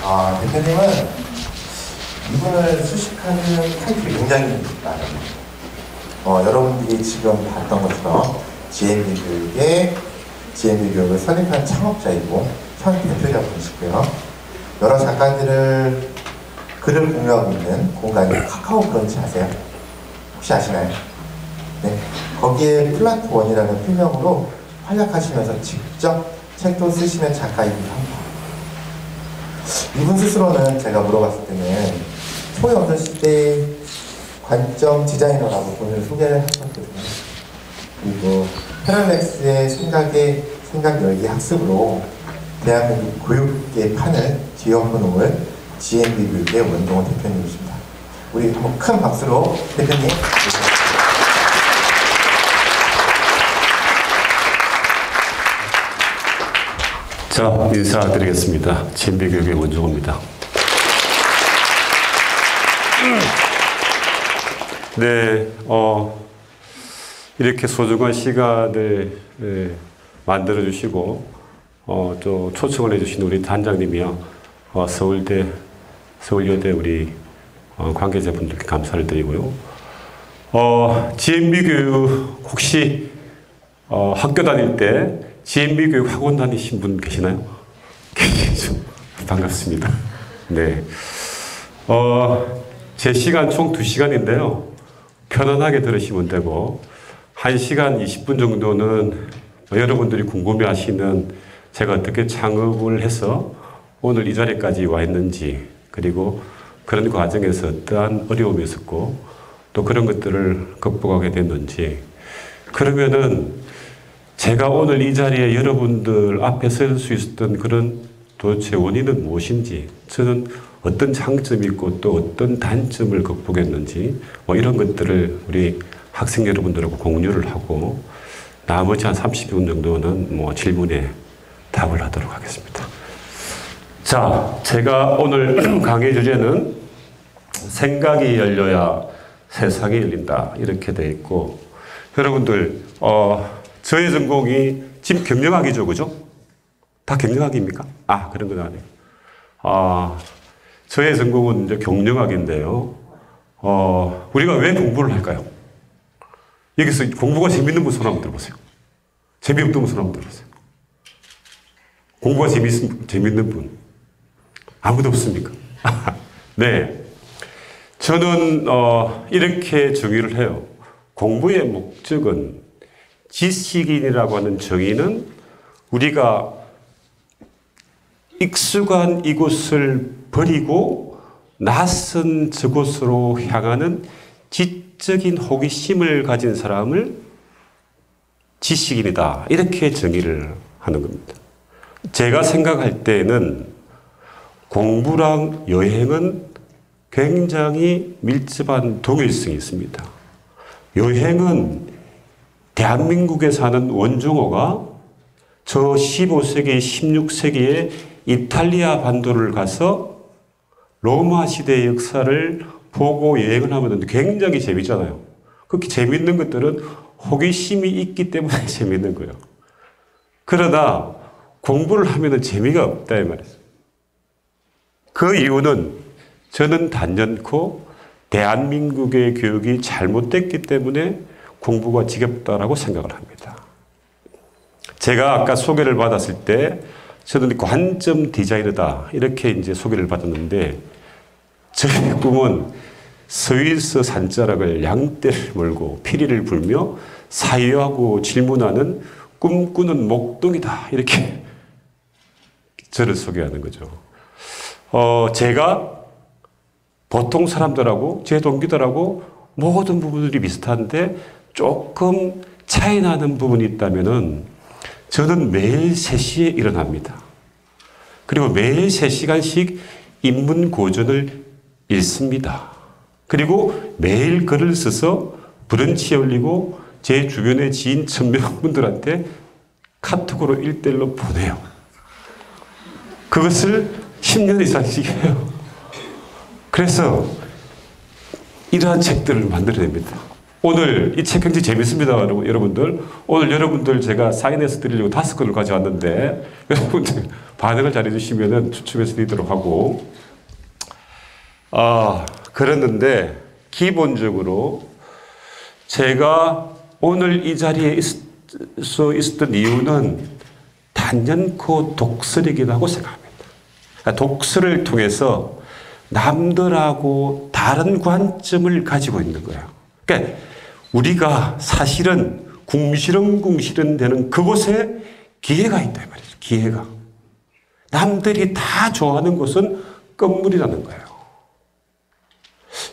대표님은 이분을 수식하는 타이틀이 굉장히 많아요. 여러분들이 지금 봤던 것처럼 GMB 교육을 설립한 창업자이고 현 대표자분이시고요. 여러 작가들을 글을 공유하고 있는 공간이 카카오 브런치 아세요? 혹시 아시나요? 네. 거기에 플랫원이라는 필명으로 활약하시면서 직접 책도 쓰시는 작가이기도 합니다. 이분 스스로는 제가 물어봤을 때는 초연소시대 관점 디자이너라고 본인을 소개를 하셨거든요. 그리고 패럴렉스의 생각 열기 학습으로 대한민국 교육계 판을 뒤엎어 놓을 GMB 교육의 원동원 대표님이십니다. 우리 큰 박수로 대표님. 자, 인사드리겠습니다. GMB 교육의 원종호입니다. 네, 이렇게 소중한 시간을 만들어주시고 또 초청을 해주신 우리 단장님이요, 서울여대 우리 관계자분들께 감사를 드리고요. GMB 교육 혹시 학교 다닐 때 GMB 교육 학원 다니신 분 계시나요? 반갑습니다. 네. 제 시간 총 2시간인데요. 편안하게 들으시면 되고, 1시간 20분 정도는 여러분들이 궁금해 하시는 제가 어떻게 창업을 해서 오늘 이 자리까지 와 있는지, 그리고 그런 과정에서 어떠한 어려움이 있었고, 또 그런 것들을 극복하게 됐는지, 그러면은 제가 오늘 이 자리에 여러분들 앞에 설 수 있었던 그런 도대체 원인은 무엇인지, 저는 어떤 장점이 있고 또 어떤 단점을 극복했는지, 이런 것들을 우리 학생 여러분들하고 공유를 하고, 나머지 한 30분 정도는 질문에 답을 하도록 하겠습니다. 자, 제가 오늘 강의 주제는 생각이 열려야 세상이 열린다, 이렇게 되어 있고, 여러분들 저의 전공이 지금 경영학이죠, 그죠? 다 경영학입니까? 그런 건 아니에요. 저의 전공은 이제 경영학인데요. 우리가 왜 공부를 할까요? 여기서 공부가 재밌는 분 손 한번 들어보세요. 재미없는 분 손 한번 들어보세요. 공부가 재밌는 분. 아무도 없습니까? 네. 저는 이렇게 정의를 해요. 공부의 목적은, 지식인이라고 하는 정의는 우리가 익숙한 이곳을 버리고 낯선 저곳으로 향하는 지적인 호기심을 가진 사람을 지식인이다, 이렇게 정의를 하는 겁니다. 제가 생각할 때는 공부랑 여행은 굉장히 밀접한 동일성이 있습니다. 여행은 대한민국에 사는 원종호가 저 15세기, 16세기에 이탈리아 반도를 가서 로마 시대의 역사를 보고 여행을 하면 굉장히 재밌잖아요. 그렇게 재밌는 것들은 호기심이 있기 때문에 재밌는 거예요. 그러나 공부를 하면 재미가 없다, 이 말이에요. 그 이유는 저는 단연코 대한민국의 교육이 잘못됐기 때문에 공부가 지겹다라고 생각을 합니다. 제가 아까 소개를 받았을 때 저는 관점 디자이너다, 이렇게 이제 소개를 받았는데, 저의 꿈은 서위서 산자락을 양떼를 몰고 피리를 불며 사유하고 질문하는 꿈꾸는 목동이다, 이렇게 저를 소개하는 거죠. 제가 보통 사람들하고 제 동기들하고 모든 부분들이 비슷한데 조금 차이 나는 부분이 있다면은, 저는 매일 3시에 일어납니다. 그리고 매일 3시간씩 인문 고전을 읽습니다. 그리고 매일 글을 써서 브런치에 올리고 제 주변의 지인 1000명분들한테 카톡으로 1:1로 보내요. 그것을 10년 이상씩 해요. 그래서 이러한 책들을 만들어냅니다. 오늘 이 책 굉장히 재밌습니다, 여러분들. 오늘 여러분들 제가 사인해서 드리려고 5권을 가져왔는데, 여러분들 반응을 잘해주시면 추첨해서 드리도록 하고. 그랬는데, 기본적으로 제가 오늘 이 자리에 있었던 이유는 단연코 독설이기도 하고 생각합니다. 독설을 통해서 남들하고 다른 관점을 가지고 있는 거예요. 그러니까 우리가 사실은 궁시렁궁시렁 되는 그곳에 기회가 있다 이 말이죠. 기회가. 남들이 다 좋아하는 것은 건물이라는 거예요.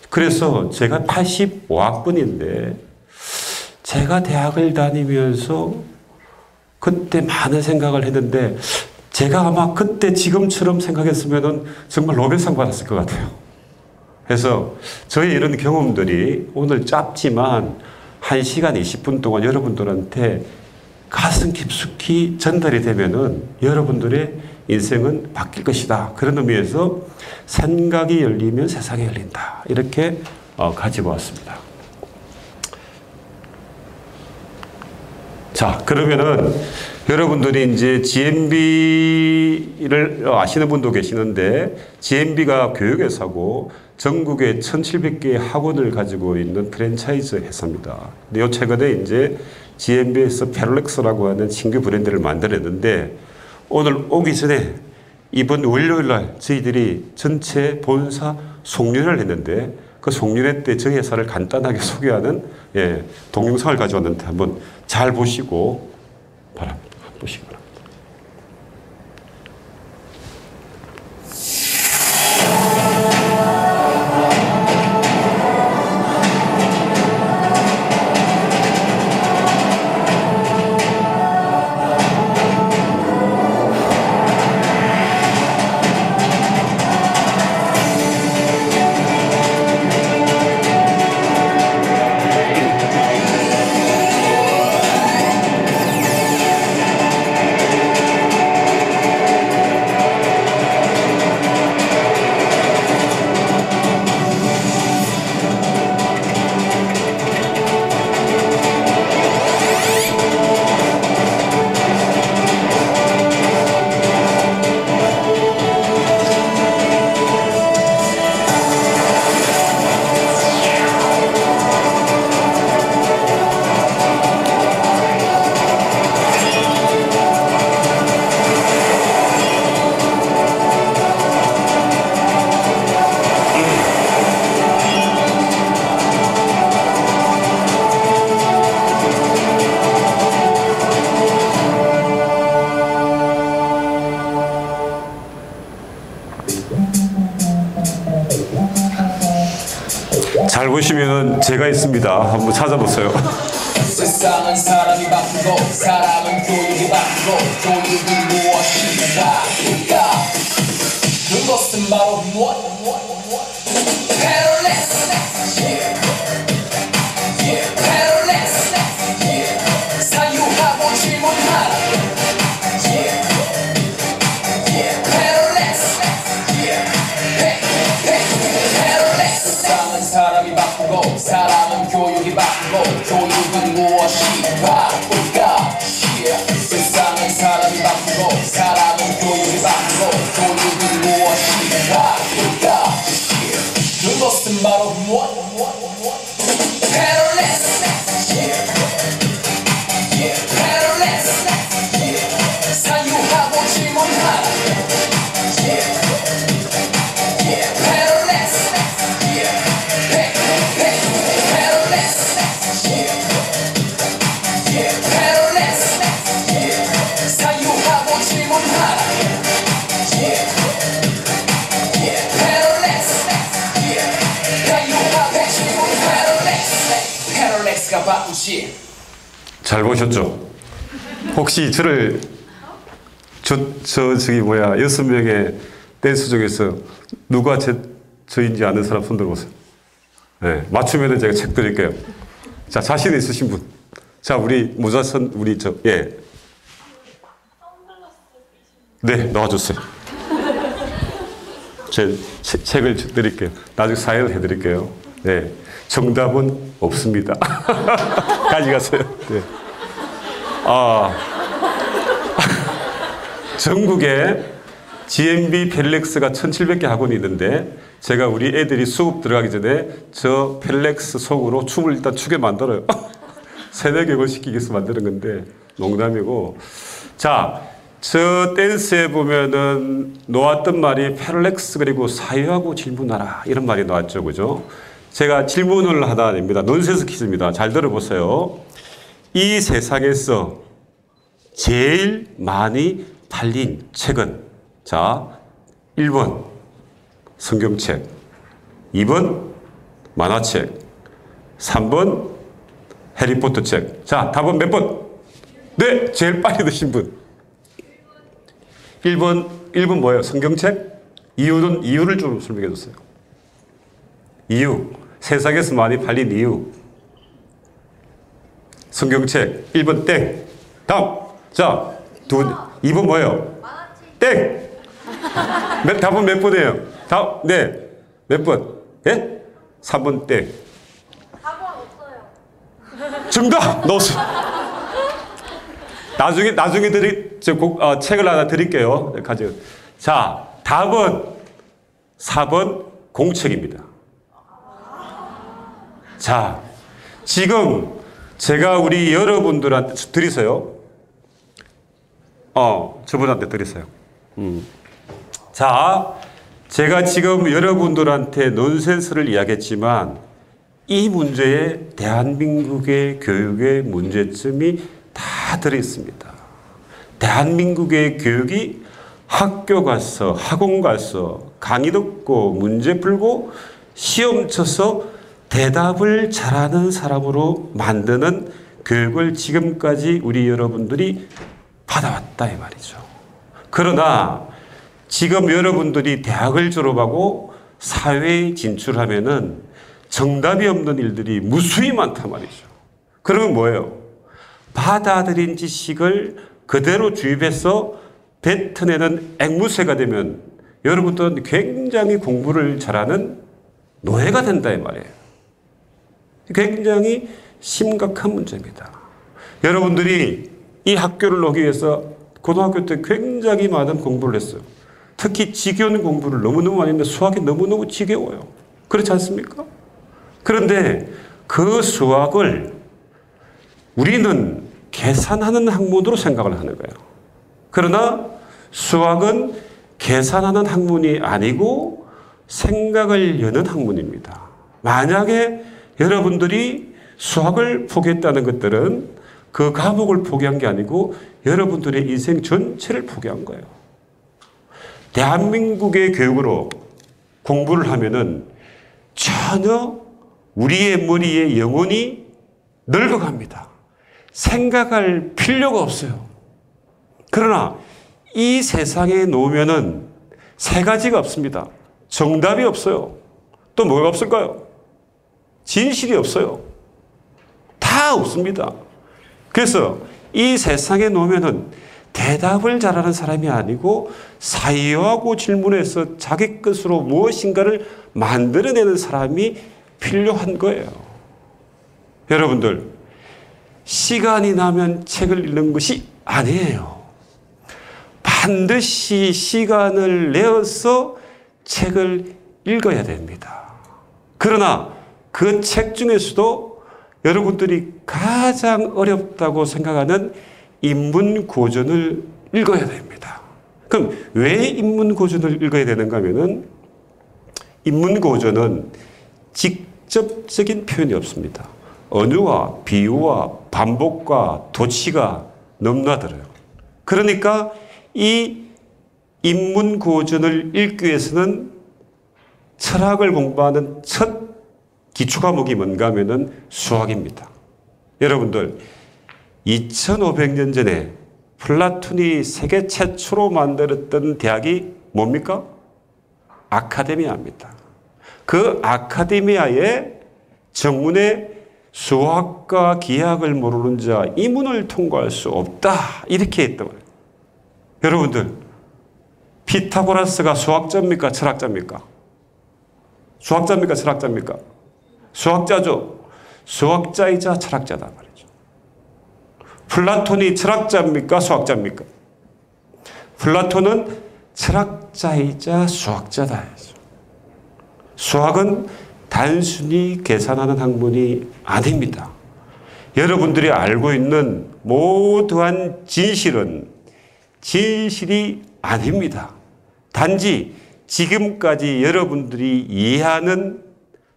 그래서 제가 85학번인데 제가 대학을 다니면서 그때 많은 생각을 했는데 제가 아마 그때 지금처럼 생각했으면 정말 노벨상 받았을 것 같아요. 그래서 저의 이런 경험들이 오늘 짧지만 1시간 20분 동안 여러분들한테 가슴 깊숙이 전달이 되면은 여러분들의 인생은 바뀔 것이다. 그런 의미에서 생각이 열리면 세상이 열린다. 이렇게 가지고 왔습니다. 자, 그러면은 여러분들이 이제 GMB를 아시는 분도 계시는데 GMB가 교육회사고 전국에 1,700개의 학원을 가지고 있는 프랜차이즈 회사입니다. 근데 요 최근에 이제 GMB에서 페롤렉스라고 하는 신규 브랜드를 만들었는데 오늘 오기 전에 이번 월요일 날 저희들이 전체 본사 송년회를 했는데 그 송년회 때 저희 회사를 간단하게 소개하는 동영상을 가져왔는데 한번 잘 보시고 바랍니다. 보시기 바랍니다. 잘 보시면 제가 있습니다. 한번 찾아보세요. 세상은 사람이 바꾸고 사람은 교육이 바꾸고 교육은 무엇인가 그것은 바로 페롤렉스 페롤렉스 사유하고 질문하라 세상은 사람이 바꾸고 사람은 교육이 바꾸고 교육은 무엇이 바꿀까 세상은 사람이 바꾸고 사람은 교육이 바꾸고 교육은 무엇이 바꿀까 그것은 바로 페롤렉스 페롤렉스 사유하고 질문하라 사유하고 질문하라 페롤렉스가 바꾸지. 잘 보셨죠? 혹시 저를 저기 뭐야 6명의 댄스 중에서 누가 저인지 아는 사람 손 들어보세요. 네, 맞추면 제가 책 드릴게요. 자, 자신 있으신 분. 자, 우리 모자선 우리 네, 나와주세요. 제 책을 드릴게요. 나중에 사연을 해드릴게요. 네, 정답은 없습니다. 가져가세요. 네. 전국에 GMB 펠렉스가 1700개 학원이 있는데 제가 우리 애들이 수업 들어가기 전에 저 펠렉스 속으로 춤을 일단 추게 만들어요. 세뇌 교육을 시키기 위해서 만드는 건데 농담이고. 자, 저 댄스에 보면은 놓았던 말이 펠렉스 그리고 사유하고 질문하라 이런 말이 나왔죠. 그죠? 제가 질문을 하나 냅니다. 논센스 퀴즈입니다. 잘 들어보세요. 이 세상에서 제일 많이 팔린 책은 자, 1번 성경책, 2번 만화책, 3번 해리포터 책. 자, 답은 몇 번? 네, 제일 빨리 드신 분. 1번 뭐예요? 성경책? 이유를 좀 설명해 주세요. 이유. 세상에서 많이 팔린 이유. 성경책. 1번 땡. 다음. 자, 2번 뭐예요? 땡. 답은 몇 번이에요? 네. 몇 번? 예? 3번 땡. 4번 없어요. 정답! 넣었어. 나중에 책을 하나 드릴게요. 자, 답은 4번 공책입니다. 자, 지금 제가 우리 여러분들한테 드리세요. 저분한테 드리세요. 자, 제가 지금 여러분들한테 논센스를 이야기했지만 이 문제에 대한민국의 교육의 문제점이 다 들어있습니다. 대한민국의 교육이 학교 가서 학원 가서 강의 듣고 문제 풀고 시험 쳐서 대답을 잘하는 사람으로 만드는 교육을 지금까지 우리 여러분들이 받아왔다 이 말이죠. 그러나 지금 여러분들이 대학을 졸업하고 사회에 진출하면은 정답이 없는 일들이 무수히 많단 말이죠. 그러면 뭐예요? 받아들인 지식을 그대로 주입해서 뱉어내는 앵무새가 되면 여러분들은 굉장히 공부를 잘하는 노예가 된다 이 말이에요. 굉장히 심각한 문제입니다. 여러분들이 이 학교를 오기 위해서 고등학교 때 굉장히 많은 공부를 했어요. 특히 지겨운 공부를 너무너무 많이 했는데 수학이 너무너무 지겨워요. 그렇지 않습니까? 그런데 그 수학을 우리는 계산하는 학문으로 생각을 하는 거예요. 그러나 수학은 계산하는 학문이 아니고 생각을 여는 학문입니다. 만약에 여러분들이 수학을 포기했다는 것들은 그 과목을 포기한 게 아니고 여러분들의 인생 전체를 포기한 거예요. 대한민국의 교육으로 공부를 하면은 전혀 우리의 머리에 영혼이 늙어갑니다. 생각할 필요가 없어요. 그러나 이 세상에 놓으면은 세 가지가 없습니다. 정답이 없어요. 또 뭐가 없을까요? 진실이 없어요. 다 없습니다. 그래서 이 세상에 놓으면은 대답을 잘하는 사람이 아니고 사유하고 질문해서 자기 것으로 무엇인가를 만들어내는 사람이 필요한 거예요. 여러분들, 시간이 나면 책을 읽는 것이 아니에요. 반드시 시간을 내어서 책을 읽어야 됩니다. 그러나 그 책 중에서도 여러분들이 가장 어렵다고 생각하는 인문고전을 읽어야 됩니다. 그럼 왜 인문고전을 읽어야 되는가 하면은 인문고전은 직접적인 표현이 없습니다. 언어와 비유와 반복과 도치가 넘나들어요. 그러니까 이 인문고전을 읽기 위해서는 철학을 공부하는 첫 기초과목이 뭔가 하면은 수학입니다. 여러분들 2500년 전에 플라톤이 세계 최초로 만들었던 대학이 뭡니까? 아카데미아입니다. 그 아카데미아의 정문에 수학과 기하학을 모르는 자 이 문을 통과할 수 없다 이렇게 했던 거예요. 여러분들 피타고라스가 수학자입니까? 철학자입니까? 수학자입니까? 철학자입니까? 수학자죠. 수학자이자 철학자다 말이죠. 플라톤이 철학자입니까? 수학자입니까? 플라톤은 철학자이자 수학자다. 수학은 단순히 계산하는 학문이 아닙니다. 여러분들이 알고 있는 모두한 진실은 진실이 아닙니다. 단지 지금까지 여러분들이 이해하는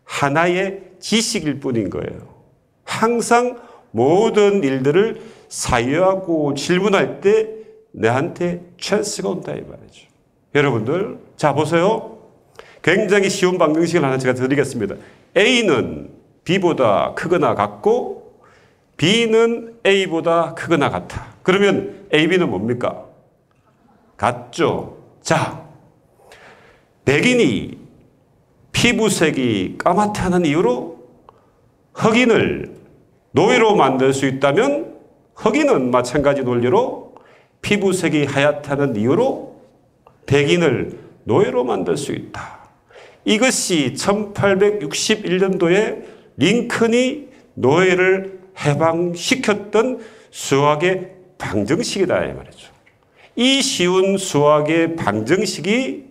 하나의 지식일 뿐인 거예요. 항상 모든 일들을 사유하고 질문할 때 내한테 찬스가 온다 이 말이죠. 여러분들 자 보세요. 굉장히 쉬운 방정식을 하나 제가 드리겠습니다. A는 B보다 크거나 같고 B는 A보다 크거나 같아. 그러면 A, B는 뭡니까? 같죠. 자, 백인이 피부색이 까맣다는 이유로 흑인을 노예로 만들 수 있다면 흑인은 마찬가지 논리로 피부색이 하얗다는 이유로 백인을 노예로 만들 수 있다. 이것이 1861년도에 링컨이 노예를 해방시켰던 수학의 방정식이다 이 말이죠. 이 쉬운 수학의 방정식이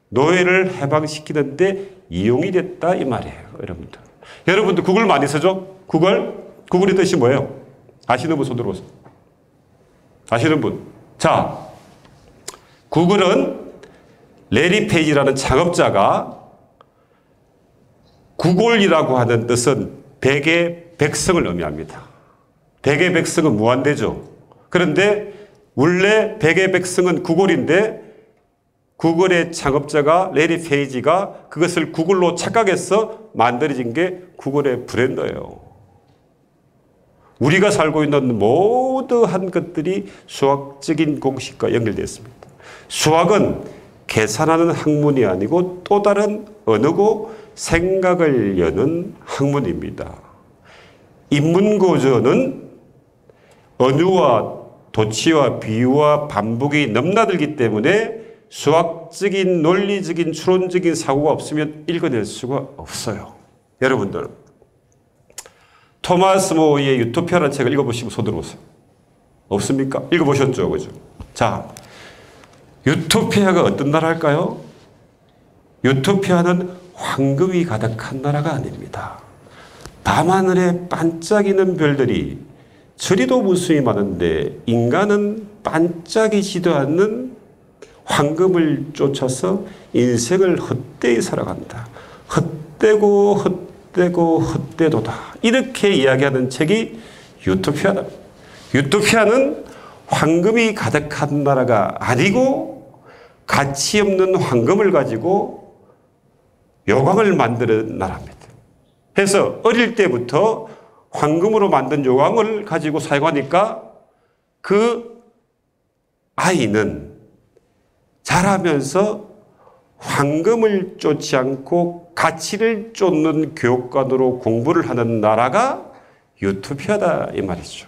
노예를 해방시키는데 이용이 됐다 이 말이에요. 여러분들. 여러분들 구글 많이 쓰죠? 구글의 뜻이 뭐예요? 아시는 분 손 들어보세요. 아시는 분. 자, 구글은 레리 페이지라는 창업자가 구골이라고 하는 뜻은 백의 백성을 의미합니다. 백의 백성은 무한대죠. 그런데 원래 백의 백성은 구골인데 구글의 창업자가 레리 페이지가 그것을 구글로 착각해서 만들어진 게 구글의 브랜드예요. 우리가 살고 있는 모든 것들이 수학적인 공식과 연결되어 있습니다. 수학은 계산하는 학문이 아니고 또 다른 언어고 생각을 여는 학문입니다. 인문고전은 언유와 도치와 비유와 반복이 넘나들기 때문에 수학적인 논리적인 추론적인 사고가 없으면 읽어낼 수가 없어요. 여러분들 토마스 모어의 유토피아라는 책을 읽어보시면 손 들어보세요. 없습니까? 읽어보셨죠? 그죠? 자, 유토피아가 어떤 나라일까요? 유토피아는 황금이 가득한 나라가 아닙니다. 밤하늘에 반짝이는 별들이 저리도 무수히 많은데 인간은 반짝이지도 않는 황금을 쫓아서 인생을 헛되이 살아간다. 헛되고 헛되고 헛되도다. 이렇게 이야기하는 책이 유토피아다. 유토피아는 황금이 가득한 나라가 아니고 가치 없는 황금을 가지고 요강을 만드는 나라입니다. 그래서 어릴 때부터 황금으로 만든 요강을 가지고 사용하니까 그 아이는 자라면서 황금을 쫓지 않고 가치를 쫓는 교육관으로 공부를 하는 나라가 유토피아다 이 말이죠.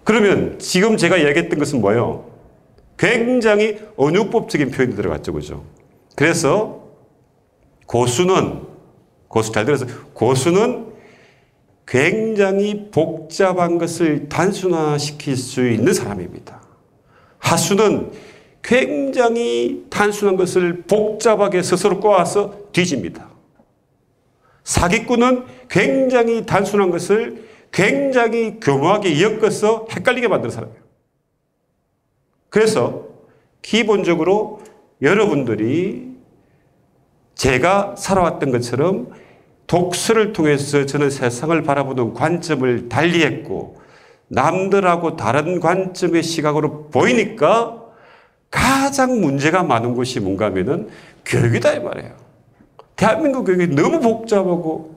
그러면 지금 제가 얘기했던 것은 뭐예요? 굉장히 언유법적인 표현이 들어갔죠. 그죠? 그래서 고수는 굉장히 복잡한 것을 단순화시킬 수 있는 사람입니다. 하수는 굉장히 단순한 것을 복잡하게 스스로 꼬아서 뒤집니다. 사기꾼은 굉장히 단순한 것을 굉장히 교묘하게 엮어서 헷갈리게 만드는 사람이에요. 그래서 기본적으로 여러분들이 제가 살아왔던 것처럼 독서를 통해서 저는 세상을 바라보는 관점을 달리했고 남들하고 다른 관점의 시각으로 보이니까 가장 문제가 많은 곳이 뭔가 하면은 교육이다 이 말이에요. 대한민국 교육이 너무 복잡하고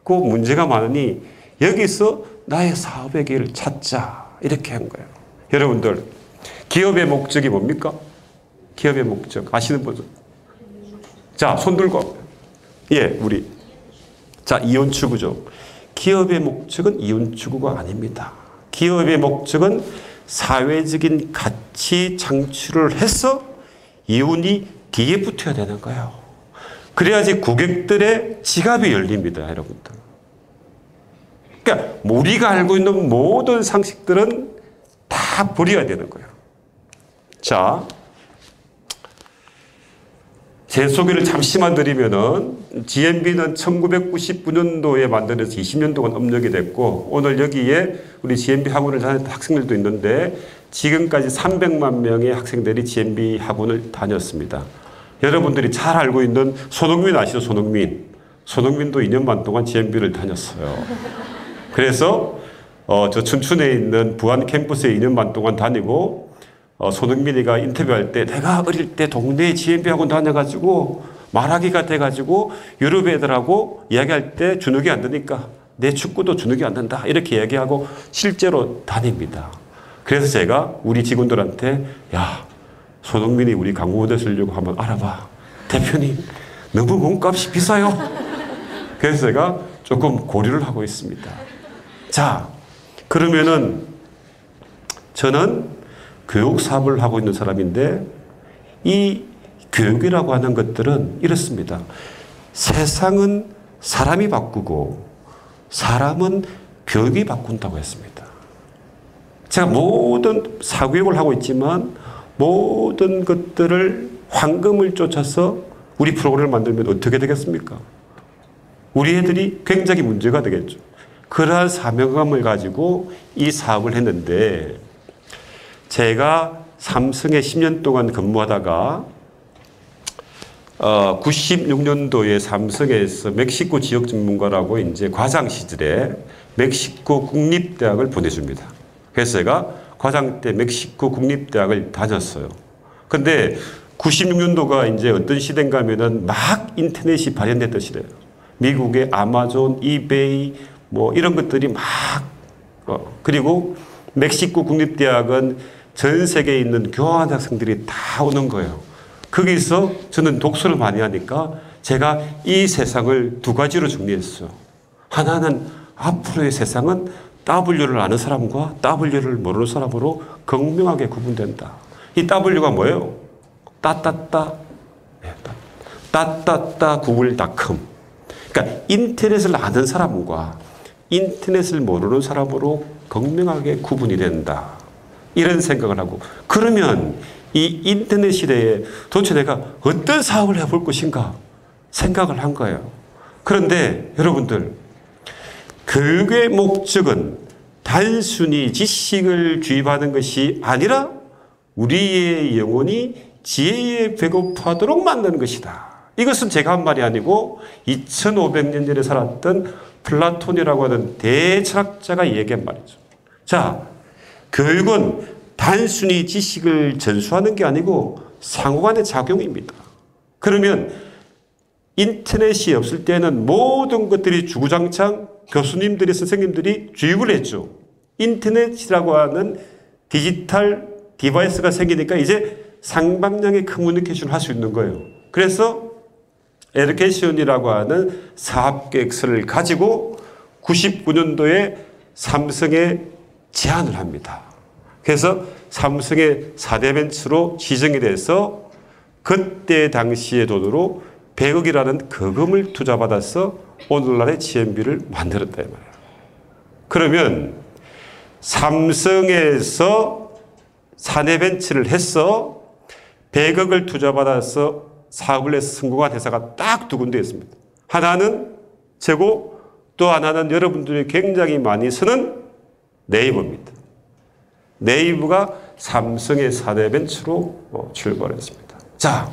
그 문제가 많으니 여기서 나의 사업의 길을 찾자 이렇게 한 거예요. 여러분들 기업의 목적이 뭡니까? 기업의 목적 아시는 분들? 자, 손 들고. 예, 우리. 자, 이윤 추구죠. 기업의 목적은 이윤 추구가 아닙니다. 기업의 목적은 사회적인 가치 창출을 해서 이윤이 뒤에 붙어야 되는 거예요. 그래야지 고객들의 지갑이 열립니다, 여러분들. 그러니까 우리가 알고 있는 모든 상식들은 다 버려야 되는 거예요. 자, 제 소개를 잠시만 드리면은 GMB는 1999년도에 만들어서 20년 동안 업력이 됐고 오늘 여기에 우리 GMB 학원을 다녔던 학생들도 있는데 지금까지 300만 명의 학생들이 GMB 학원을 다녔습니다. 여러분들이 잘 알고 있는 손흥민 아시죠? 손흥민. 손흥민도 2년 반 동안 GMB를 다녔어요. 그래서 저 춘천에 있는 부안 캠퍼스에 2년 반 동안 다니고 손흥민이가 인터뷰할 때 내가 어릴 때 동네에 GMB 학원 다녀가지고 말하기가 돼가지고 유럽 애들하고 이야기할 때 주눅이 안 드니까 내 축구도 주눅이 안 된다 이렇게 얘기하고 실제로 다닙니다. 그래서 제가 우리 직원들한테 야 손흥민이 우리 강호대 쓰려고 한번 알아봐. 대표님 너무 몸값이 비싸요. 그래서 제가 조금 고려를 하고 있습니다. 자 그러면은 저는 교육 사업을 하고 있는 사람인데 이 교육이라고 하는 것들은 이렇습니다. 세상은 사람이 바꾸고 사람은 교육이 바꾼다고 했습니다. 제가 모든 사교육을 하고 있지만 모든 것들을 황금을 쫓아서 우리 프로그램을 만들면 어떻게 되겠습니까? 우리 애들이 굉장히 문제가 되겠죠. 그러한 사명감을 가지고 이 사업을 했는데 제가 삼성에 10년 동안 근무하다가 96년도에 삼성에서 멕시코 지역 전문가라고 이제 과장 시절에 멕시코 국립대학을 보내줍니다. 그래서 제가 과장 때 멕시코 국립대학을 다녔어요. 근데 96년도가 이제 어떤 시대인가 하면은 막 인터넷이 발현됐던 시대예요. 미국의 아마존, 이베이 뭐 이런 것들이 막 그리고 멕시코 국립대학은 전 세계에 있는 교환 학생들이 다 오는 거예요. 거기서 저는 독서를 많이 하니까 제가 이 세상을 두 가지로 정리했어요. 하나는 앞으로의 세상은 W를 아는 사람과 W를 모르는 사람으로 극명하게 구분된다. 이 W가 뭐예요? 따따따 구글닷컴. 그러니까 인터넷을 아는 사람과 인터넷을 모르는 사람으로 극명하게 구분이 된다. 이런 생각을 하고 그러면 이 인터넷 시대에 도대체 내가 어떤 사업을 해볼 것인가 생각을 한 거예요. 그런데 여러분들 교육의 목적은 단순히 지식을 주입하는 것이 아니라 우리의 영혼이 지혜에 배고파도록 만드는 것이다. 이것은 제가 한 말이 아니고 2500년 전에 살았던 플라톤이라고 하는 대철학자가 얘기한 말이죠. 자, 교육은 단순히 지식을 전수하는 게 아니고 상호간의 작용입니다. 그러면 인터넷이 없을 때는 모든 것들이 주구장창 교수님들이 선생님들이 주입을 했죠. 인터넷이라고 하는 디지털 디바이스가 생기니까 이제 상방향의 커뮤니케이션을 할 수 있는 거예요. 그래서 에듀케이션이라고 하는 사업계획서를 가지고 99년도에 삼성에 제안을 합니다. 그래서 삼성의 4대 벤처로 지정이 돼서 그때 당시의 돈으로 100억이라는 거금을 투자받아서 오늘날의 GMB를 만들었다 이 말이에요. 그러면 삼성에서 4대 벤처를 해서 100억을 투자받아서 사업을 해서 성공한 회사가 딱 두 군데 있습니다. 하나는 제고 또 하나는 여러분들이 굉장히 많이 쓰는 네이버입니다. 네이버가 삼성의 4대 벤처로 출발했습니다. 자,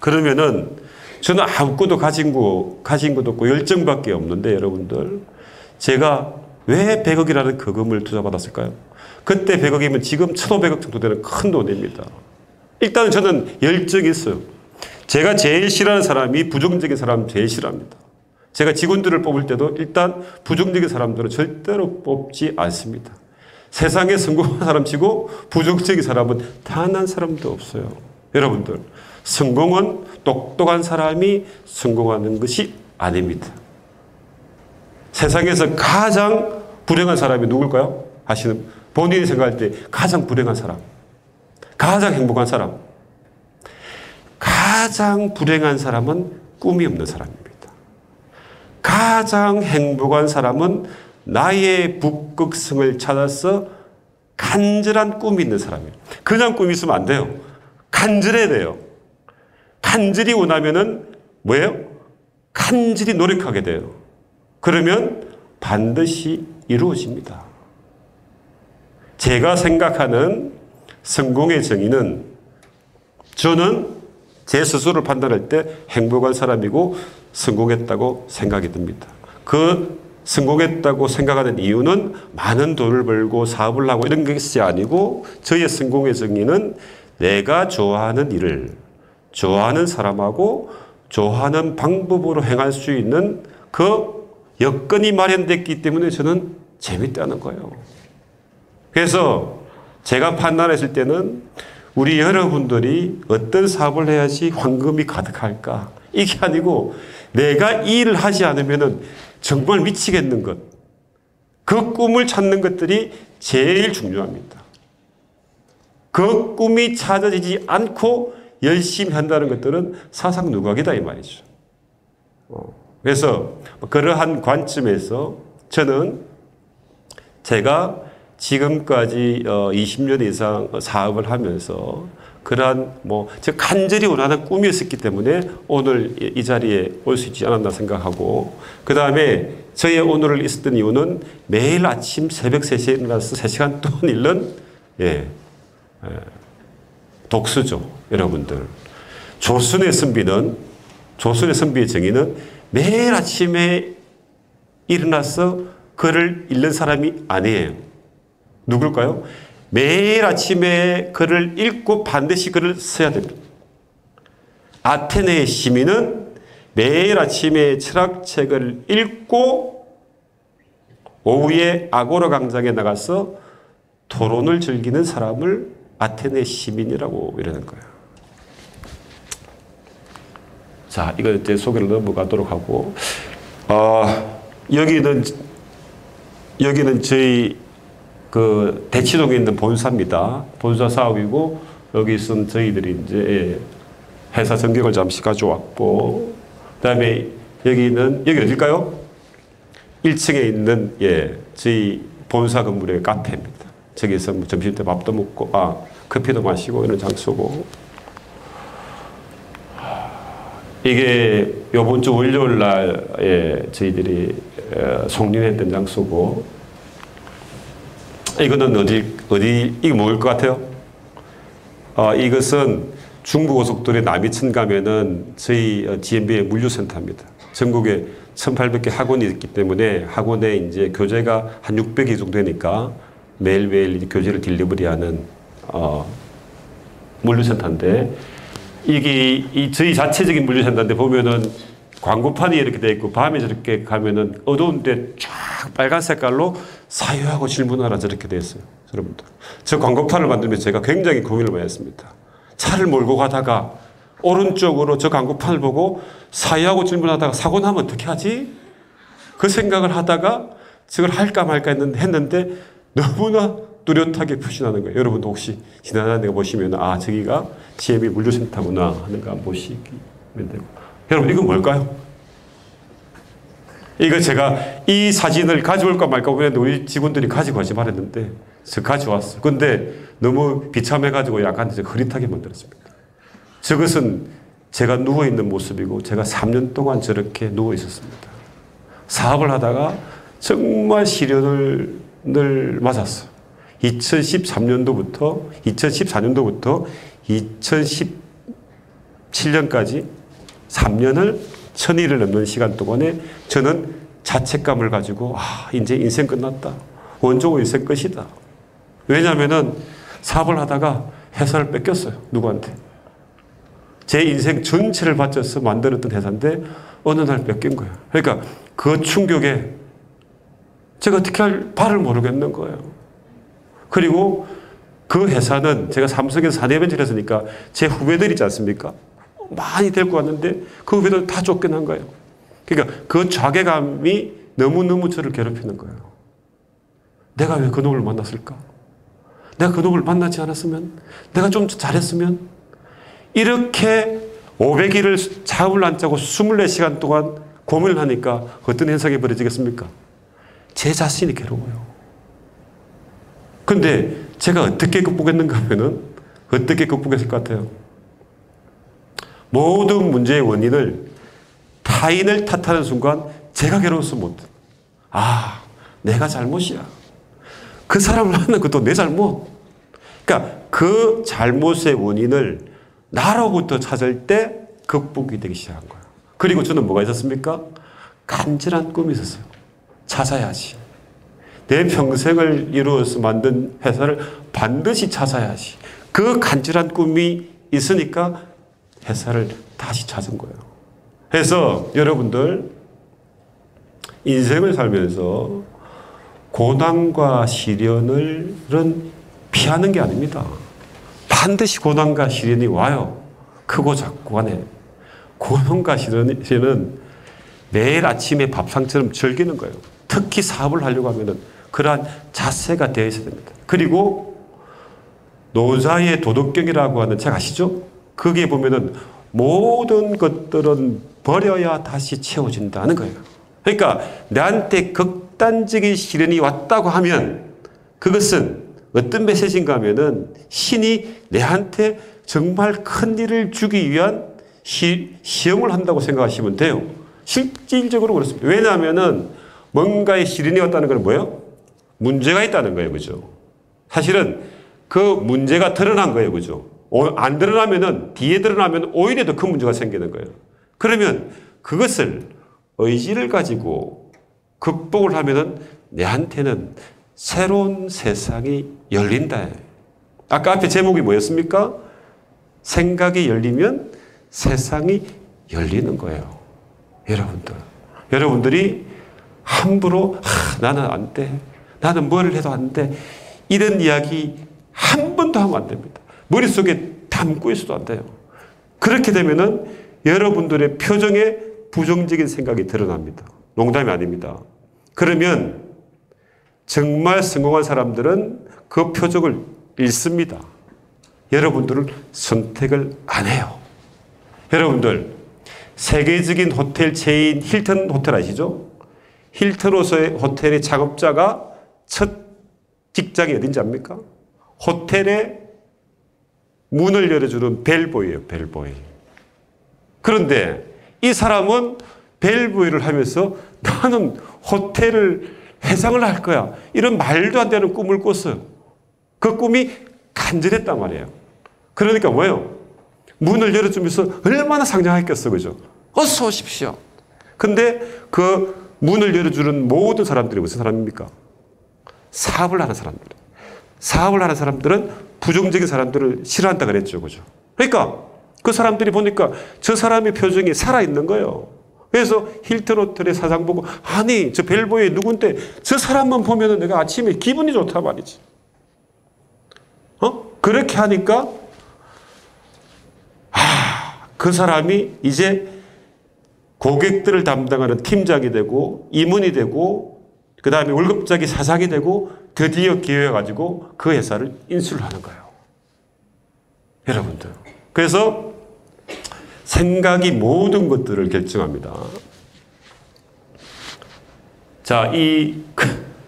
그러면은 저는 아무것도 가진 것도 없고 열정밖에 없는데 여러분들 제가 왜 100억이라는 거금을 투자받았을까요? 그때 100억이면 지금 1500억 정도 되는 큰 돈입니다. 일단 저는 열정이 있어요. 제가 제일 싫어하는 사람이 부정적인 사람 제일 싫어합니다. 제가 직원들을 뽑을 때도 일단 부정적인 사람들은 절대로 뽑지 않습니다. 세상에 성공한 사람 치고 부정적인 사람은 단 한 사람도 없어요. 여러분들, 성공은 똑똑한 사람이 성공하는 것이 아닙니다. 세상에서 가장 불행한 사람이 누굴까요? 하시는 본인이 생각할 때 가장 불행한 사람, 가장 행복한 사람, 가장 불행한 사람은 꿈이 없는 사람입니다. 가장 행복한 사람은 나의 북극성을 찾아서 간절한 꿈이 있는 사람이에요. 그냥 꿈이 있으면 안 돼요. 간절해야 돼요. 간절히 원하면은 뭐예요? 간절히 노력하게 돼요. 그러면 반드시 이루어집니다. 제가 생각하는 성공의 정의는 저는 제 스스로를 판단할 때 행복한 사람이고 성공했다고 생각이 듭니다. 그 성공했다고 생각하는 이유는 많은 돈을 벌고 사업을 하고 이런 것이 아니고 저의 성공의 정의는 내가 좋아하는 일을 좋아하는 사람하고 좋아하는 방법으로 행할 수 있는 그 여건이 마련됐기 때문에 저는 재밌다는 거예요. 그래서 제가 판단했을 때는 우리 여러분들이 어떤 사업을 해야지 황금이 가득할까? 이게 아니고 내가 이 일을 하지 않으면 정말 미치겠는 것. 그 꿈을 찾는 것들이 제일 중요합니다. 그 꿈이 찾아지지 않고 열심히 한다는 것들은 사상 누각이다 이 말이죠. 그래서 그러한 관점에서 저는 제가 지금까지 20년 이상 사업을 하면서 그러한 제가 간절히 원하는 꿈이었기 때문에 오늘 이 자리에 올 수 있지 않았나 생각하고 그 다음에 저의 오늘을 있었던 이유는 매일 아침 새벽 3시에 일어나서 3시간 동안 읽는 독서죠. 여러분들. 조선의 선비의 정의는 매일 아침에 일어나서 글을 읽는 사람이 아니에요. 누굴까요? 매일 아침에 글을 읽고 반드시 글을 써야 됩니다. 아테네의 시민은 매일 아침에 철학책을 읽고 오후에 아고라 광장에 나가서 토론을 즐기는 사람을 아테네 시민이라고 이러는 거예요. 자, 이거 이제 소개를 넘어가도록 하고, 여기는 저희 그 대치동에 있는 본사입니다. 본사 사업이고, 여기 있은 저희들이 이제 회사 전경을 잠시 가져왔고, 그 다음에 여기 어딜까요? 1층에 있는, 저희 본사 건물의 카페입니다. 저기서 점심 때 밥도 먹고, 커피도 마시고 이런 장소고. 이게 요번 주 월요일 날에 저희들이 송년했던 장소고, 이거는 이게 뭐일 것 같아요? 이것은 중부고속도로의 남이천 가면은 저희 GMB의 물류센터입니다. 전국에 1,800개 학원이 있기 때문에 학원에 이제 교재가 한 600개 정도 되니까 매일매일 교재를 딜리버리하는 물류센터인데, 이게 저희 자체적인 물류센터인데 보면은 광고판이 이렇게 돼 있고 밤에 저렇게 가면은 어두운데 쫙 빨간 색깔로 사유하고 질문하라 저렇게 돼 있어요. 여러분들. 저 광고판을 만들면서 제가 굉장히 고민을 많이 했습니다. 차를 몰고 가다가 오른쪽으로 저 광고판을 보고 사유하고 질문하다가 사고 나면 어떻게 하지? 그 생각을 하다가 저걸 할까 말까 했는데 너무나 뚜렷하게 표시나는 거예요. 여러분도 혹시 지나가는 데 보시면 저기가 GMB 물류센터구나 하는 거 한번 보시면 되고. 여러분 이건 뭘까요? 이거 제가 이 사진을 가져올까 말까 했는데 우리 직원들이 가지고 가지 말았는데 저 가져왔어요. 근데 너무 비참해가지고 약간 흐릿하게 만들었습니다. 저것은 제가 누워있는 모습이고 제가 3년 동안 저렇게 누워있었습니다. 사업을 하다가 정말 시련을 늘 맞았어요. 2014년도부터 2017년까지 3년을 1000일을 넘는 시간 동안에 저는 자책감을 가지고 이제 인생 끝났다. 원종의 인생 끝이다. 왜냐하면은 사업을 하다가 회사를 뺏겼어요. 누구한테. 제 인생 전체를 바쳐서 만들었던 회사인데 어느 날 뺏긴 거예요. 그러니까 그 충격에 제가 어떻게 할 바를 모르겠는 거예요. 그리고 그 회사는 제가 삼성에서 4대 벤처를 했으니까 제 후배들 있지 않습니까? 많이 데리고 왔는데 그 후배들 다 쫓겨난 거예요. 그러니까 그 자괴감이 너무너무 저를 괴롭히는 거예요. 내가 왜 그 놈을 만났을까? 내가 그 놈을 만나지 않았으면? 내가 좀 잘했으면? 이렇게 500일을 잠을 안 자고 24시간 동안 고민을 하니까 어떤 현상이 벌어지겠습니까? 제 자신이 괴로워요. 근데 제가 어떻게 극복했는가 하면은 어떻게 극복했을 것 같아요? 모든 문제의 원인을 타인을 탓하는 순간 제가 괴로워서 못. 아, 내가 잘못이야. 그 사람을 만난 것도 내 잘못. 그러니까 그 잘못의 원인을 나로부터 찾을 때 극복이 되기 시작한 거예요. 그리고 저는 뭐가 있었습니까? 간절한 꿈이 있었어요. 찾아야지. 내 평생을 이루어서 만든 회사를 반드시 찾아야지. 그 간절한 꿈이 있으니까 회사를 다시 찾은 거예요. 그래서 여러분들 인생을 살면서 고난과 시련을 피하는 게 아닙니다. 반드시 고난과 시련이 와요. 크고 작고 간에. 고난과 시련은 매일 아침에 밥상처럼 즐기는 거예요. 특히 사업을 하려고 하면 그러한 자세가 되어 있어야 됩니다. 그리고 노자의 도덕경이라고 하는 책 아시죠? 거기에 보면은 모든 것들은 버려야 다시 채워진다는 거예요. 그러니까 나한테 극단적인 시련이 왔다고 하면 그것은 어떤 메시지인가 하면은 신이 내한테 정말 큰 일을 주기 위한 시험을 한다고 생각하시면 돼요. 실질적으로 그렇습니다. 왜냐하면은 뭔가의 시련이 왔다는 건 뭐예요? 문제가 있다는 거예요. 그죠? 사실은 그 문제가 드러난 거예요. 그죠? 안 드러나면은, 뒤에 드러나면 오히려 더 큰 문제가 생기는 거예요. 그러면 그것을 의지를 가지고 극복을 하면은 내한테는 새로운 세상이 열린다. 아까 앞에 제목이 뭐였습니까? 생각이 열리면 세상이 열리는 거예요. 여러분들이 함부로 나는 안 돼. 나는 뭘 해도 안 돼. 이런 이야기 한 번도 하면 안 됩니다. 머릿속에 담고 있어도 안 돼요. 그렇게 되면은 여러분들의 표정에 부정적인 생각이 드러납니다. 농담이 아닙니다. 그러면 정말 성공한 사람들은 그 표정을 잃습니다. 여러분들은 선택을 안 해요. 여러분들 세계적인 호텔 체인 힐튼 호텔 아시죠? 힐튼 호텔의 창업자가 첫 직장이 어딘지 압니까? 호텔의 문을 열어주는 벨보이예요. 벨보이. 그런데 이 사람은 벨보이를 하면서 나는 호텔을 회상을 할 거야. 이런 말도 안 되는 꿈을 꿨어요. 그 꿈이 간절했단 말이에요. 그러니까 뭐예요? 문을 열어주면서 얼마나 상냥했겠어. 그죠? 어서 오십시오. 근데 그 문을 열어주는 모든 사람들이 무슨 사람입니까? 사업을 하는 사람들. 사업을 하는 사람들은 부정적인 사람들을 싫어한다 그랬죠. 그죠? 그러니까 그 사람들이 보니까 저 사람의 표정이 살아있는 거예요. 그래서 힐튼 호텔의 사장 보고 아니 저 벨보이 누군데 저 사람만 보면은 내가 아침에 기분이 좋다 말이지. 그렇게 하니까 그 사람이 이제 고객들을 담당하는 팀장이 되고 임원이 되고 그 다음에 월급자기 사장이 되고 드디어 기회가 가지고 그 회사를 인수를 하는 거예요. 여러분들. 그래서 생각이 모든 것들을 결정합니다. 자, 이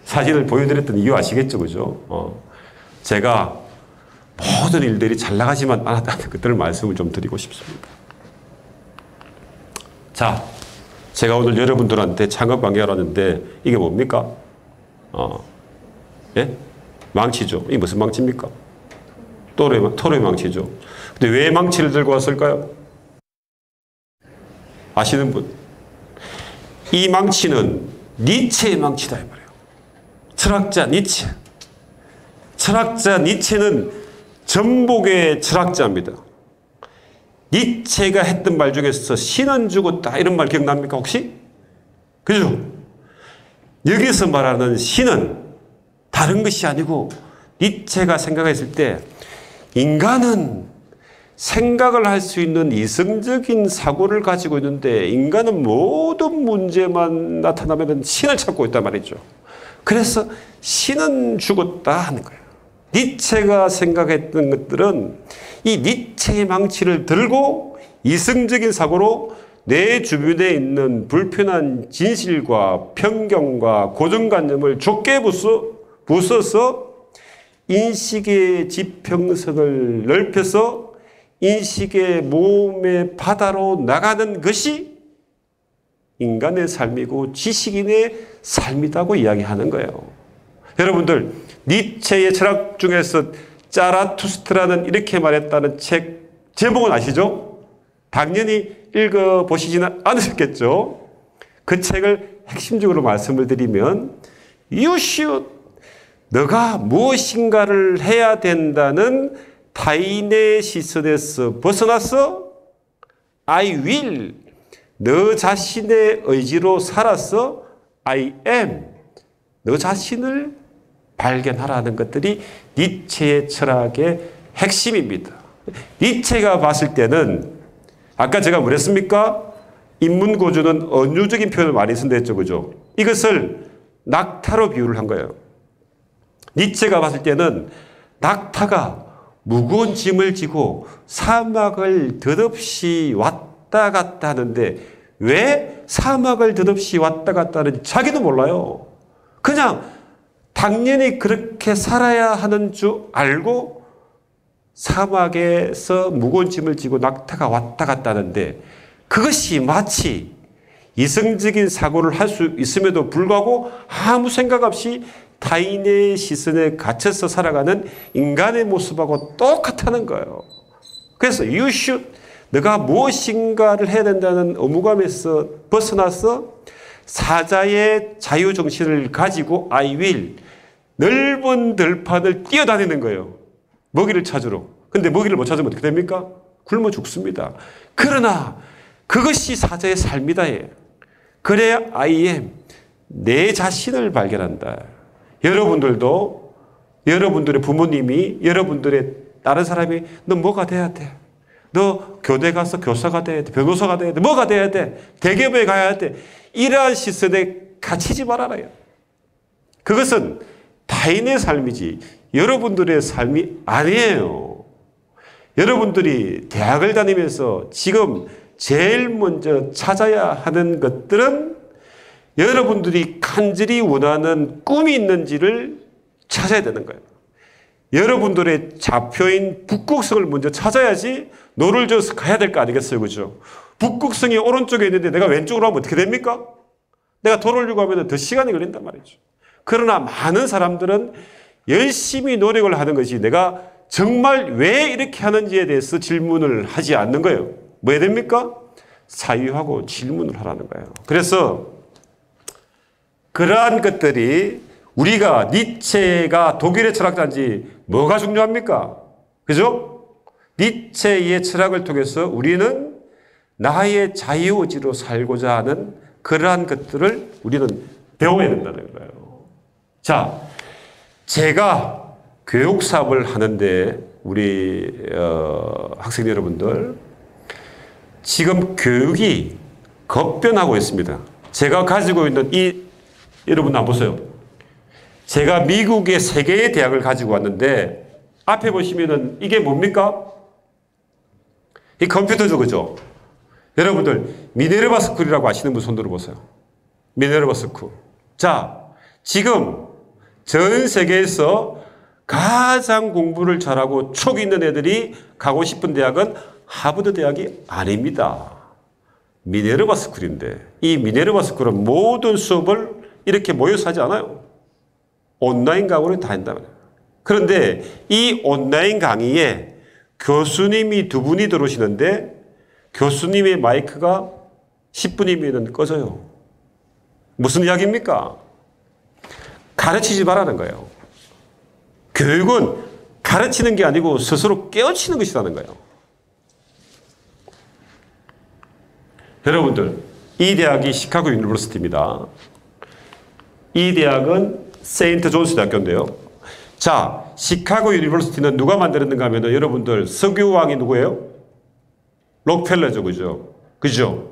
사진을 보여드렸던 이유 아시겠죠? 그죠? 제가 모든 일들이 잘 나가지만 않았다는 것들을 말씀을 좀 드리고 싶습니다. 자, 제가 오늘 여러분들한테 창업 강의를 하는데 이게 뭡니까? 예? 망치죠. 이게 무슨 망치입니까? 토로의 망치죠. 근데 왜 망치를 들고 왔을까요? 아시는 분? 이 망치는 니체의 망치다 이 말이에요. 철학자 니체. 철학자 니체는 전복의 철학자입니다. 니체가 했던 말 중에서 신은 죽었다 이런 말 기억납니까 혹시? 그죠? 여기서 말하는 신은 다른 것이 아니고 니체가 생각했을 때 인간은 생각을 할 수 있는 이성적인 사고를 가지고 있는데 인간은 모든 문제만 나타나면 신을 찾고 있단 말이죠. 그래서 신은 죽었다 하는 거예요. 니체가 생각했던 것들은 이 니체의 망치를 들고 이성적인 사고로 내 주변에 있는 불편한 진실과 편견과 고정관념을 좁게 부숴서 인식의 지평선을 넓혀서 인식의 몸의 바다로 나가는 것이 인간의 삶이고 지식인의 삶이라고 이야기하는 거예요. 여러분들, 니체의 철학 중에서 짜라투스트라는 이렇게 말했다는 책 제목은 아시죠? 당연히 읽어보시지는 않으셨겠죠? 그 책을 핵심적으로 말씀을 드리면 You should, 너가 무엇인가를 해야 된다는 타인의 시선에서 벗어나서 I will, 너 자신의 의지로 살아서 I am, 너 자신을 발견하라는 것들이 니체의 철학의 핵심입니다. 니체가 봤을 때는 아까 제가 뭐랬습니까? 인문고주는 은유적인 표현을 많이 쓴다 했죠. 그죠? 이것을 낙타로 비유를 한 거예요. 니체가 봤을 때는 낙타가 무거운 짐을 지고 사막을 덧없이 왔다 갔다 하는데 왜 사막을 덧없이 왔다 갔다 하는지 자기도 몰라요. 그냥 당연히 그렇게 살아야 하는 줄 알고 사막에서 무거운 짐을 지고 낙타가 왔다 갔다 하는데 그것이 마치 이성적인 사고를 할 수 있음에도 불구하고 아무 생각 없이 타인의 시선에 갇혀서 살아가는 인간의 모습하고 똑같다는 거예요. 그래서 you should, 너가 무엇인가를 해야 된다는 의무감에서 벗어나서 사자의 자유정신을 가지고 I will, 넓은 들판을 뛰어다니는 거예요. 먹이를 찾으러. 근데 먹이를 못 찾으면 어떻게 됩니까? 굶어 죽습니다. 그러나 그것이 사자의 삶이다. 그래야 I am, 내 자신을 발견한다. 여러분들도 여러분들의 부모님이 여러분들의 다른 사람이 너 뭐가 돼야 돼? 너 교대 가서 교사가 돼야 돼. 변호사가 돼야 돼. 뭐가 돼야 돼? 대기업에 가야 돼. 이러한 시선에 갇히지 말아라요. 그것은 타인의 삶이지 여러분들의 삶이 아니에요. 여러분들이 대학을 다니면서 지금 제일 먼저 찾아야 하는 것들은 여러분들이 간절히 원하는 꿈이 있는지를 찾아야 되는 거예요. 여러분들의 좌표인 북극성을 먼저 찾아야지 노를 져서 가야 될 거 아니겠어요? 그죠? 북극성이 오른쪽에 있는데 내가 왼쪽으로 하면 어떻게 됩니까? 내가 돌아오려고 하면 더 시간이 걸린단 말이죠. 그러나 많은 사람들은 열심히 노력을 하는 것이 내가 정말 왜 이렇게 하는지에 대해서 질문을 하지 않는 거예요. 뭐 해야 됩니까? 사유하고 질문을 하라는 거예요. 그래서 그러한 것들이 우리가 니체가 독일의 철학자인지 뭐가 중요합니까? 그죠? 니체의 철학을 통해서 우리는 나의 자유의지로 살고자 하는 그러한 것들을 우리는 배워야 된다는 거예요. 자, 제가 교육 사업을 하는데 우리 학생 여러분들 지금 교육이 급변하고 있습니다. 제가 가지고 있는 여러분 한번 보세요. 제가 미국의 3개의 대학을 가지고 왔는데 앞에 보시면은 이게 뭡니까? 이 컴퓨터죠, 그죠? 여러분들 미네르바 스쿨이라고 아시는 분 손 들어보세요. 미네르바 스쿨. 자, 지금 전 세계에서 가장 공부를 잘하고 촉이 있는 애들이 가고 싶은 대학은 하버드 대학이 아닙니다. 미네르바 스쿨인데 이 미네르바 스쿨은 모든 수업을 이렇게 모여서 하지 않아요. 온라인 강의를 다 한다고요. 그런데 이 온라인 강의에 교수님이 2분이 들어오시는데 교수님의 마이크가 10분이면 꺼져요. 무슨 이야기입니까? 가르치지 말라는 거예요. 교육은 가르치는 게 아니고 스스로 깨우치는 것이라는 거예요. 여러분들, 이 대학이 시카고 유니버시티입니다. 이 대학은 세인트 존스 대학교인데요. 자, 시카고 유니버시티는 누가 만들었는가 하면 여러분들 석유왕이 누구예요? 록펠러죠. 그죠? 그죠?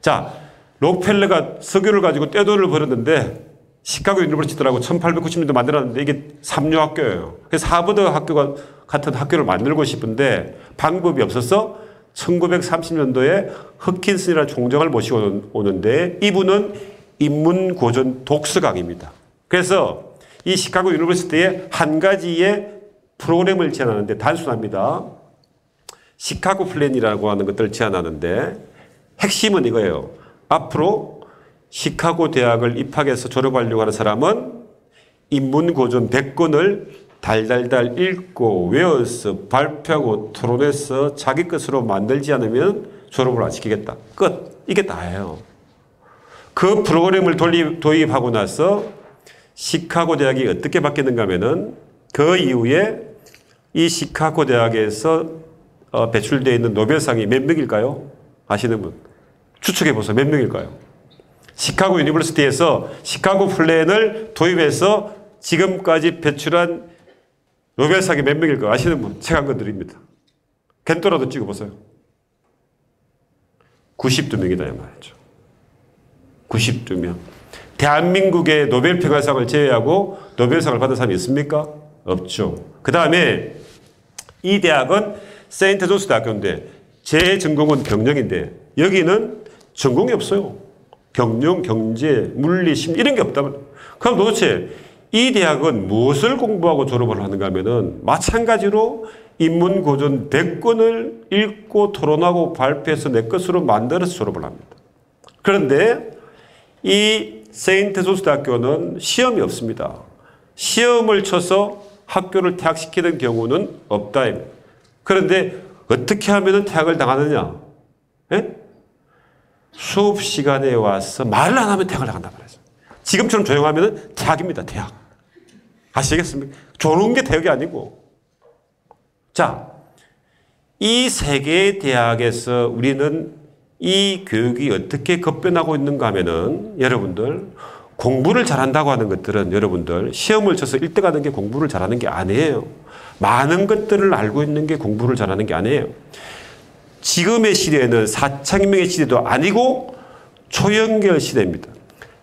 자, 록펠러가 석유를 가지고 떼돈을 벌었는데 시카고 유니버시티라고 1890년대 만들었는데 이게 삼류학교예요. 그래서 하버드 학교가 같은 학교를 만들고 싶은데 방법이 없어서 1930년도에 허킨슨이라는 총장을 모시고 오는데 이분은 인문고전 독서강입니다. 그래서 이 시카고 유니버시티에 한 가지의 프로그램을 제안하는데 단순합니다. 시카고 플랜이라고 하는 것들을 제안하는데 핵심은 이거예요. 앞으로 시카고 대학을 입학해서 졸업하려고 하는 사람은 인문고전 100권을 달달달 읽고 외워서 발표하고 토론해서 자기 것으로 만들지 않으면 졸업을 안 시키겠다. 끝. 이게 다예요. 그 프로그램을 도입하고 나서 시카고 대학이 어떻게 바뀌는가 하면은 그 이후에 이 시카고 대학에서 배출되어 있는 노벨상이 몇 명일까요? 아시는 분? 추측해 보세요. 몇 명일까요? 시카고 유니버시티에서 시카고 플랜을 도입해서 지금까지 배출한 노벨상이 몇 명일까요? 아시는 분? 책 한 권 드립니다. 겐토라도 찍어보세요. 92명이다 이 말이죠. 92명. 대한민국의 노벨평화상을 제외하고 노벨상을 받은 사람이 있습니까? 없죠. 그 다음에 이 대학은 세인트 존스 대학교인데 제 전공은 경영인데 여기는 전공이 없어요. 경영, 경제, 물리, 심리 이런 게 없다면 그럼 도대체 이 대학은 무엇을 공부하고 졸업을 하는가 하면은 마찬가지로 인문고전 100권을 읽고 토론하고 발표해서 내 것으로 만들어서 졸업을 합니다. 그런데 이 세인트 존스 대학교는 시험이 없습니다. 시험을 쳐서 학교를 퇴학시키는 경우는 없다. 그런데 어떻게 하면 퇴학을 당하느냐? 예? 수업 시간에 와서 말을 안 하면 퇴학을 당한단 말이죠. 지금처럼 조용하면 퇴학입니다. 퇴학. 아시겠습니까? 조는 게 퇴학이 아니고. 자, 이 세 개의 대학에서 우리는 이 교육이 어떻게 급변하고 있는가 하면은 여러분들 공부를 잘한다고 하는 것들은 여러분들 시험을 쳐서 1등 하는 게 공부를 잘하는 게 아니에요. 많은 것들을 알고 있는 게 공부를 잘하는 게 아니에요. 지금의 시대에는 4차 혁명의 시대도 아니고 초연결 시대입니다.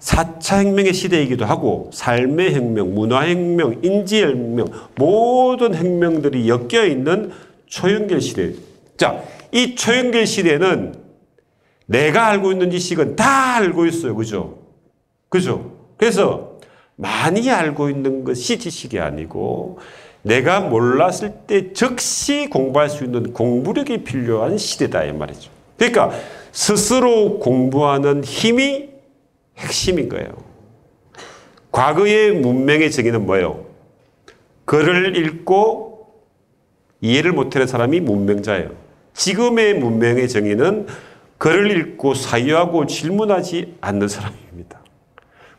4차 혁명의 시대이기도 하고 삶의 혁명, 문화혁명, 인지혁명 모든 혁명들이 엮여 있는 초연결 시대. 자, 이 초연결 시대는 내가 알고 있는 지식은 다 알고 있어요. 그죠? 그죠? 그래서 많이 알고 있는 것이 지식이 아니고 내가 몰랐을 때 즉시 공부할 수 있는 공부력이 필요한 시대다 이 말이죠. 그러니까 스스로 공부하는 힘이 핵심인 거예요. 과거의 문명의 정의는 뭐예요? 글을 읽고 이해를 못하는 사람이 문명자예요. 지금의 문명의 정의는 글을 읽고 사유하고 질문하지 않는 사람입니다.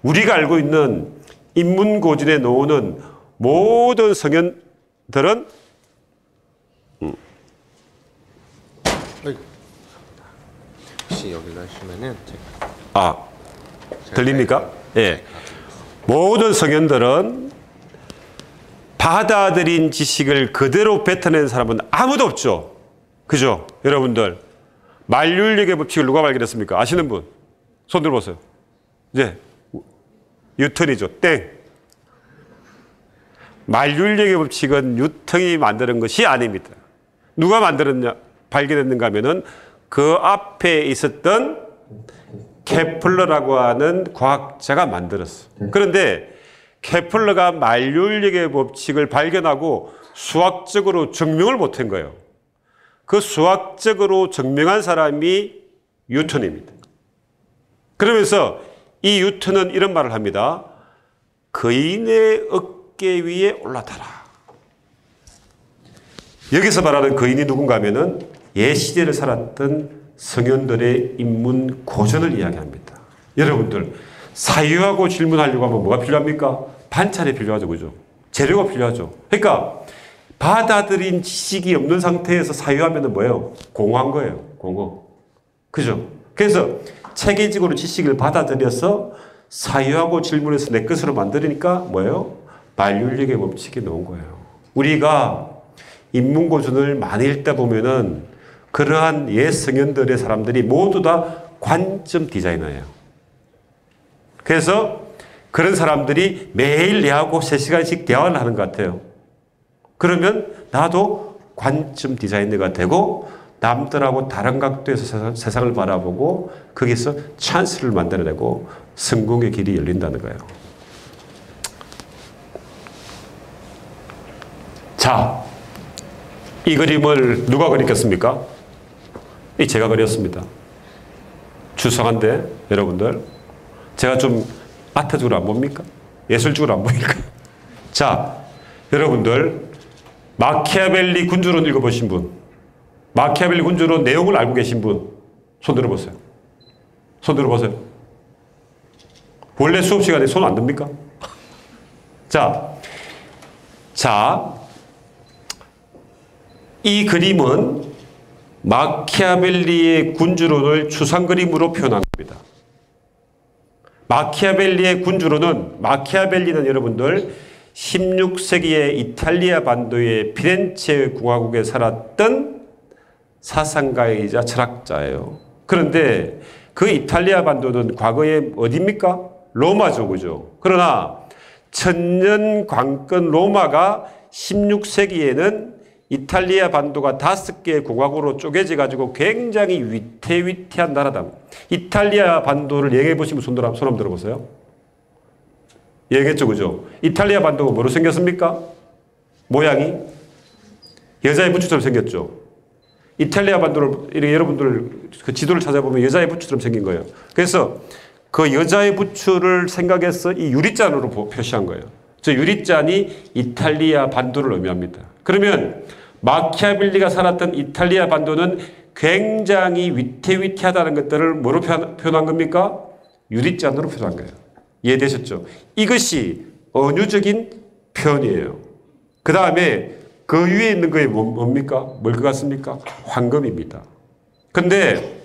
우리가 알고 있는 인문고전에 나오는 모든 성현들은 혹시 여기 가시면은 제가 들립니까? 예. 모든 성현들은 받아들인 지식을 그대로 뱉어낸 사람은 아무도 없죠. 그죠? 여러분들 만륜력의 법칙을 누가 발견했습니까? 아시는 분? 손 들어보세요. 이제 뉴턴이죠. 땡. 만륜력의 법칙은 뉴턴이 만드는 것이 아닙니다. 누가 만들었냐, 발견했는가 하면은 그 앞에 있었던 케플러라고 하는 과학자가 만들었어. 그런데 케플러가 만륜력의 법칙을 발견하고 수학적으로 증명을 못한 거예요. 그 수학적으로 증명한 사람이 뉴턴입니다. 그러면서 이 뉴턴은 이런 말을 합니다. 거인의 어깨 위에 올라타라. 여기서 말하는 거인이 누군가 하면은 옛시대를 살았던 성현들의 인문 고전을 이야기합니다. 여러분들 사유하고 질문하려고 하면 뭐가 필요합니까? 반찬이 필요하죠. 그죠? 재료가 필요하죠. 그러니까 받아들인 지식이 없는 상태에서 사유하면 뭐예요? 공허한 거예요. 공허. 그죠? 그래서 체계적으로 지식을 받아들여서 사유하고 질문해서 내 것으로 만드니까 뭐예요? 만륜력의 법칙이 나온 거예요. 우리가 인문고전을 많이 읽다 보면은 그러한 옛 성현들의 사람들이 모두 다 관점 디자이너예요. 그래서 그런 사람들이 매일 내하고 3시간씩 대화를 하는 것 같아요. 그러면 나도 관점 디자이너가 되고 남들하고 다른 각도에서 세상을 바라보고 거기서 찬스를 만들어내고 성공의 길이 열린다는 거예요. 자, 이 그림을 누가 그렸겠습니까? 이 제가 그렸습니다. 추상한데 여러분들, 제가 좀 아트적으로 안 봅니까? 예술적으로 안 보니까. 자, 여러분들 마키아벨리 군주론 읽어보신 분, 마키아벨리 군주론 내용을 알고 계신 분 손 들어보세요. 손 들어보세요. 원래 수업 시간에 손 안 듭니까? 자, 이 그림은 마키아벨리의 군주론을 추상 그림으로 표현한 겁니다. 마키아벨리의 군주론은, 마키아벨리는 여러분들 16세기의 이탈리아 반도의 피렌체 공화국에 살았던 사상가이자 철학자예요. 그런데 그 이탈리아 반도는 과거에 어디입니까? 로마죠, 그죠? 그러나 천년 강권 로마가 16세기에는 이탈리아 반도가 5개의 공화국으로 쪼개져 가지고 굉장히 위태위태한 나라다. 이탈리아 반도를 얘기해 보시면 손 한번 들어보세요. 얘기했죠, 그죠? 이탈리아 반도가 뭐로 생겼습니까? 모양이 여자의 부추처럼 생겼죠. 이탈리아 반도를 이렇게 여러분들 그 지도를 찾아보면 여자의 부추처럼 생긴 거예요. 그래서 그 여자의 부추를 생각해서 이 유리잔으로 표시한 거예요. 저 유리잔이 이탈리아 반도를 의미합니다. 그러면 마키아벨리가 살았던 이탈리아 반도는 굉장히 위태위태하다는 것들을 뭐로 표현한 겁니까? 유리잔으로 표현한 거예요. 이해되셨죠? 이것이 은유적인 표현이에요. 그 다음에 그 위에 있는 게 뭡니까? 뭘 것 같습니까? 황금입니다. 근데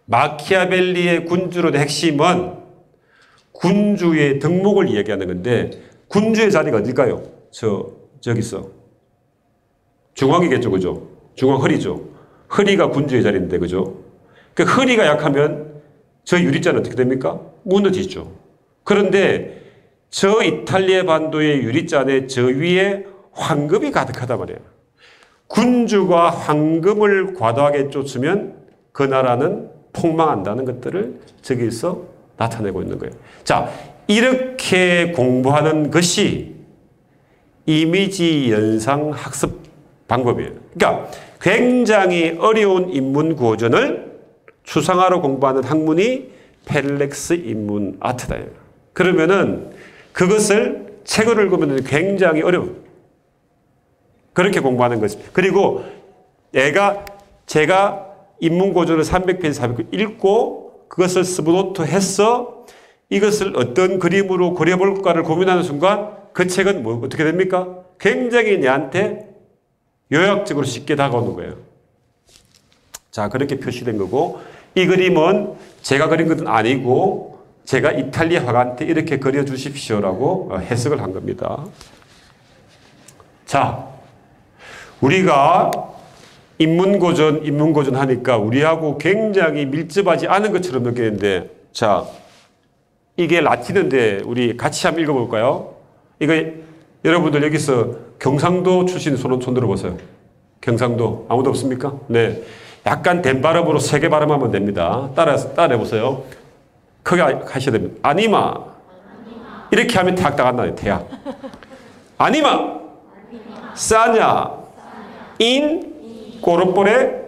마키아벨리의 군주론의 핵심은 군주의 덕목을 이야기하는 건데, 군주의 자리가 어딜까요? 저기 있어. 중앙이겠죠, 그죠? 중앙 허리죠. 허리가 군주의 자리인데, 그죠? 그 허리가 약하면 저 유리잔은 어떻게 됩니까? 무너지죠. 그런데 저 이탈리아 반도의 유리잔의 저 위에 황금이 가득하단 말이에요. 군주가 황금을 과도하게 쫓으면 그 나라는 폭망한다는 것들을 저기서 나타내고 있는 거예요. 자, 이렇게 공부하는 것이 이미지 연상 학습 방법이에요. 그러니까 굉장히 어려운 인문 고전을 추상화로 공부하는 학문이 패럴렉스 인문 아트다. 그러면은 그것을 책을 읽으면 굉장히 어려워요. 그렇게 공부하는 것입니다. 그리고 제가 인문고전을 300페이지, 400페이지 읽고 그것을 스브노트 해서 이것을 어떤 그림으로 그려볼까를 고민하는 순간 그 책은 어떻게 됩니까? 굉장히 내한테 요약적으로 쉽게 다가오는 거예요. 자, 그렇게 표시된 거고, 이 그림은 제가 그린 것은 아니고 제가 이탈리아 화가한테 이렇게 그려주십시오라고 해석을 한 겁니다. 자, 우리가 인문고전 하니까 우리하고 굉장히 밀접하지 않은 것처럼 느끼는데, 자, 이게 라틴인데 우리 같이 한번 읽어볼까요? 이거 여러분들 여기서 경상도 출신 손 들어보세요. 경상도 아무도 없습니까? 네, 약간 된 발음으로 세게 발음하면 됩니다. 따라해보세요. 크게 하셔야 됩니다. 아니마. 이렇게 하면 대학 나간다. 대학. 아니마. 싸냐. 인 꼬르뽀레